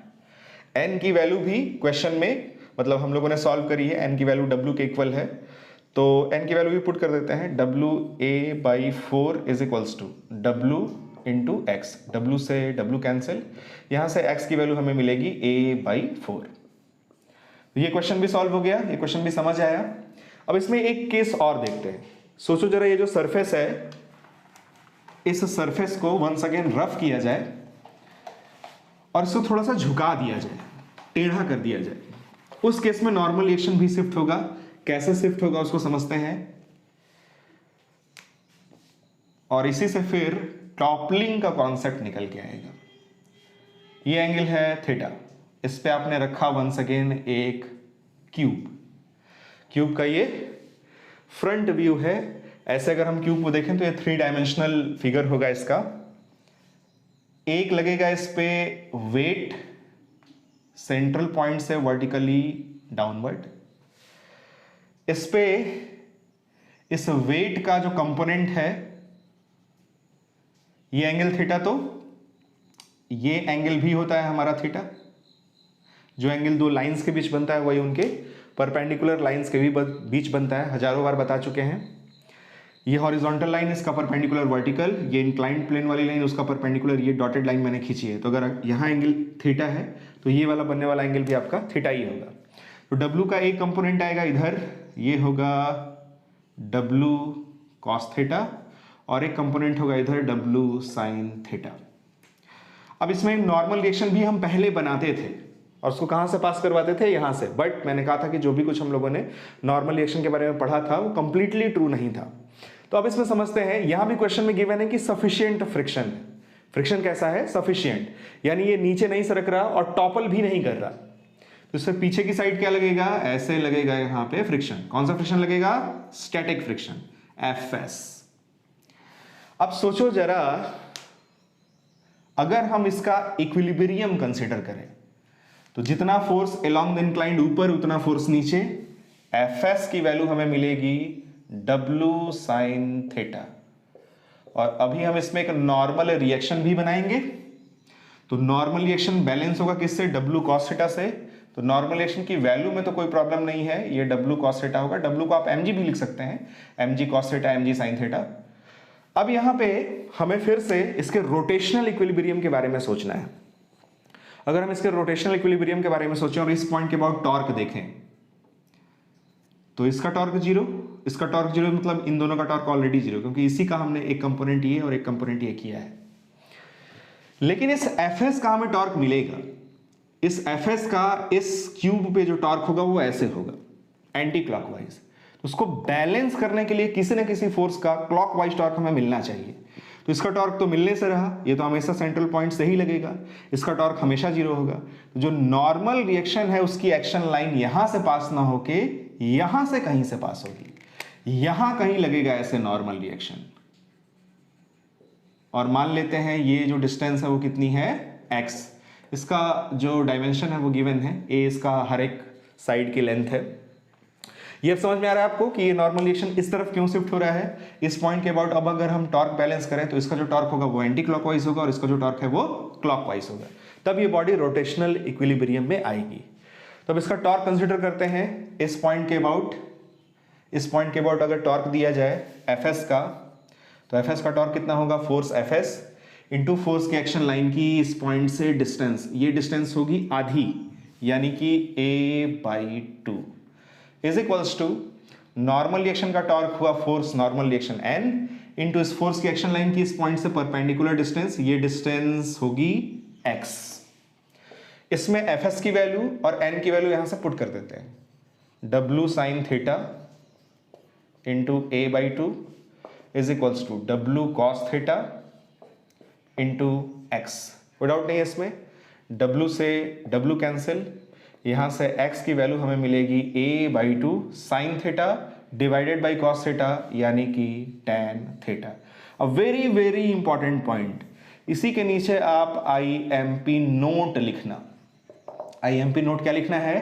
n की वैल्यू भी क्वेश्चन में, मतलब हम लोगों ने सॉल्व करी है, n की वैल्यू w के इक्वल है, तो n की वैल्यू भी पुट कर देते हैं, WA/4 is equals to W into x, W से W कैंसिल, यहां से x की वैल्यू हमें मिलेगी A/4। ये क्वेश्चन भी सॉल्व हो गया, ये क्वेश्चन भी समझ आया। अब इसमें एक केस और देखते हैं। सोचो जरा, ये जो सरफेस है, इस सरफेस को वंस अगेन रफ किया जाए और इसको थोड़ा सा झुका दिया जाए, टेढ़ा कर दिया जाए। उस केस में नॉर्मल रिएक्शन भी शिफ्ट होगा। कैसे शिफ्ट होगा उसको समझते हैं, और इसी से फिर टॉपलिंग का कॉन्सेप्ट निकल के आएगा। ये एंगल है थीटा, इस पे आपने रखा वंस अगेन एक क्यूब का ये फ्रंट व्यू है। ऐसे अगर हम क्यूब को देखें तो ये 3 डायमेंशनल फिगर होगा इसका। एक लगेगा इस पे वेट सेंट्रल पॉइंट से वर्टिकली डाउनवर्ड, इस पे इस वेट का जो कंपोनेंट है ये एंगल थीटा, तो ये एंगल भी होता है हमारा थीटा। जो एंगल दो लाइंस के बीच बनता है वही उनके परपेंडिकुलर लाइंस के भी बीच बनता है, हजारों बार बता चुके हैं। ये हॉरिजॉन्टल लाइन इसका परपेंडिकुलर वर्टिकल, ये इंक्लाइंड प्लेन वाली लाइन उसका परपेंडिकुलर, ये डॉटेड लाइन मैंने खींची है। तो अगर यहाँ एंगल थीटा है तो ये वाला बनने वाला एंगल भी आपका थीटा ही होगा। तो W का एक कंपोनेंट आएगा इधर, ये होगा W cos थीटा, और एक कंपोनेंट होगा इधर W sin थीटा। अब इसमें एक नॉर्मल रिएक्शन भी हम पहले बनाते थे और उसको कहाँ से पास करवाते थे, यहाँ से। बट मैंने कहा था कि जो भी कुछ हम लोगों ने नॉर्मल रिएक्शन के बारे में पढ़ा था वो कंप्लीटली ट्रू नहीं था। तो अब इसमें समझते हैं, यहाँ भी क्वेश्चन में गिवन है कि सफिशिएंट फ्रिक्शन। फ्रिक्शन कैसा है, सफिशिएंट, यानी ये नीचे नहीं सरक रहा और टॉपल भी नहीं कर रहा। तो इससे पीछे की साइड क्या लगेगा, ऐसे लगेगा यहाँ पे फ्रिक्शन। कौन सा फ्रिक्शन लगेगा, स्टैटिक फ्रिक्शन, Fs। अब सोचो जरा, अगर हम इसका इक्विलिब्रियम कंसीडर करें तो जितना फोर्स अलोंग द इंक्लाइंड ऊपर उतना फोर्स नीचे, Fs की वैल्यू हमें मिलेगी W sin थीटा। और अभी हम इसमें एक नॉर्मल रिएक्शन भी बनाएंगे। तो नॉर्मल रिएक्शन बैलेंस होगा किससे, W cos थीटा से। तो नॉर्मल रिएक्शन की वैल्यू में तो कोई प्रॉब्लम नहीं है, ये W cos थीटा होगा। W को आप mg भी लिख सकते हैं, mg cos theta, mg sin theta. अब यहां पे हमें फिर से इसके रोटेशनल इक्विलिब्रियम के बारे में सोचना है। अगर हम इसके रोटेशनल इक्विलिब्रियम के बारे में सोचें और इस पॉइंट के अबाउट टॉर्क देखें, तो इसका टॉर्क जीरो, इसका टॉर्क जीरो, मतलब इन दोनों का टॉर्क ऑलरेडी जीरो, क्योंकि इसी का हमने एक कंपोनेंट ये और एक कंपोनेंट ये किया है। लेकिन इस Fs का हमें टॉर्क मिलेगा। इस Fs का इस क्यूब पे जो टॉर्क होगा वो ऐसे होगा, एंटी क्लॉकवाइज। उसको बैलेंस करने के लिए किसी न किसी फोर्स का क्लॉकवाइज टॉर्क हमें मिलना चाहिए। तो इसका टॉर्क तो मिलने से रहा, ये तो हमेशा सेंट्रल पॉइंट से ही लगेगा, इसका टॉर्क हमेशा जीरो होगा। तो जो नॉर्मल रिएक्शन है उसकी एक्शन लाइन यहां से पास ना होके यहां से कहीं से पास होगी, यहां कहीं लगेगा ऐसे नॉर्मल रिएक्शन। और मान लेते हैं ये जो डिस्टेंस है वो कितनी है, x। इसका जो डायमेंशन है वो गिवन है, a इसका हर एक साइड की लेंथ है। ये अब समझ में आ रहा है आपको कि ये नॉर्मल रिएक्शन इस तरफ क्यों शिफ्ट हो रहा है, इस पॉइंट के अबाउट। अब अगर हम टॉर्क बैलेंस करें तो इसका जो टॉर्क होगा वो एंटी क्लॉकवाइज होगा और इसका जो टॉर्क है वो क्लॉकवाइज होगा, तब ये बॉडी रोटेशनल इक्विलिब्रियम में आएगी। तो अब इसका टॉर्क कंसीडर करते हैं इस पॉइंट के अबाउट। इस पॉइंट के अबाउट अगर टॉर्क दिया जाए Fs का, तो Fs का टॉर्क कितना होगा, फोर्स Fs इंटू फोर्स की एक्शन लाइन की इस पॉइंट से डिस्टेंस, ये डिस्टेंस होगी आधी, यानी कि a/2 is equals to normal reaction का टॉर्क हुआ force normal reaction n into इस फोर्स की एक्शन लाइन की इस पॉइंट से परपेंडिकुलर डिस्टेंस, ये डिस्टेंस होगी x। इसमें Fs की वैल्यू और n की वैल्यू यहां से पुट कर देते हैं, W sin theta into a/2 is equals to W cos theta into x। कोई डाउट नहीं है इसमें, W से W कैंसिल, यहां से x की वैल्यू हमें मिलेगी a/2 sin theta divided by cos theta, यानी कि tan theta. A very very important point, इसी के नीचे आप IMP नोट लिखना। IMP नोट क्या लिखना है,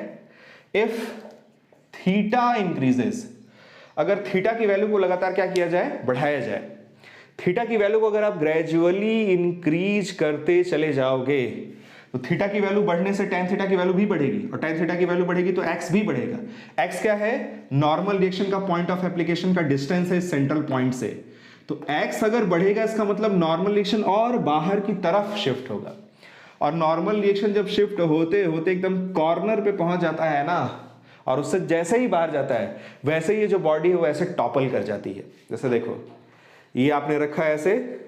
इफ थीटा इंक्रीजेस, अगर थीटा की वैल्यू को लगातार क्या किया जाए, बढ़ाया जाए। थीटा की वैल्यू को अगर आप ग्रेजुअली इंक्रीज करते चले जाओगे तो थीटा की वैल्यू बढ़ने से tan थीटा की वैल्यू भी बढ़ेगी, और tan थीटा की वैल्यू बढ़ेगी तो x भी बढ़ेगा। x क्या है, नॉर्मल रिएक्शन का पॉइंट ऑफ एप्लीकेशन का डिस्टेंस है सेंट्रल पॉइंट से। तो x अगर बढ़ेगा इसका मतलब नॉर्मल रिएक्शन और बाहर की तरफ शिफ्ट होगा, और नॉर्मल रिएक्शन जब शिफ्ट होते होते एकदम कॉर्नर पे पहुंच जाता है ना, और उससे जैसे ही बाहर जाता है वैसे ये जो बॉडी है वो ऐसे टॉपल कर जाती है। जैसे देखो ये आपने रखा है ऐसे,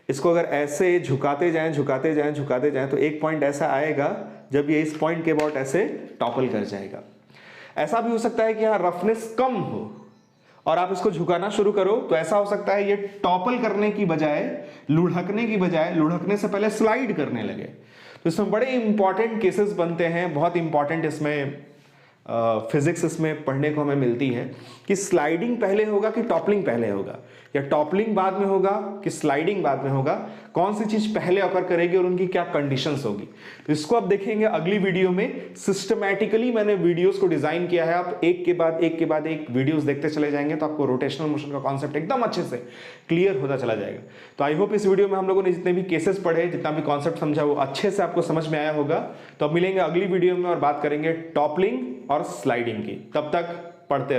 इसको अगर ऐसे झुकाते जाएं झुकाते जाएं झुकाते जाएं तो एक पॉइंट ऐसा आएगा जब ये इस पॉइंट के अबाउट ऐसे टॉपल कर जाएगा। ऐसा भी हो सकता है कि यहाँ रफनेस कम हो और आप इसको झुकाना शुरू करो, तो ऐसा हो सकता है ये टॉपल करने की बजाय, लुढ़कने की बजाय, लुढ़कने से पहले स्लाइड करने लगे। तो इसमें बड़े इंपॉर्टेंट केसेस बनते हैं, बहुत इंपॉर्टेंट इसमें फिजिक्स इसमें पढ़ने को हमें मिलती है कि स्लाइडिंग पहले होगा कि टॉपलिंग पहले होगा, या टॉपलिंग बाद में होगा कि स्लाइडिंग बाद में होगा, कौन सी चीज पहले ऑकर करेगी और उनकी क्या कंडीशंस होगी। तो इसको आप देखेंगे अगली वीडियो में। सिस्टमैटिकली मैंने वीडियोस को डिजाइन किया है, आप एक के बाद एक वीडियोस देखते चले जाएंगे तो आपको रोटेशनल मोशन का कॉन्सेप्ट एकदम अच्छे से क्लियर होता चला जाएगा। तो आई होप इस वीडियो में हम लोगों ने जितने भी केसेस पढ़े, जितना भी कॉन्सेप्ट समझा, वो अच्छे से आपको समझ में आया होगा। तो अब मिलेंगे अगली वीडियो में और बात करेंगे टॉपलिंग और स्लाइडिंग की। तब तक पढ़ते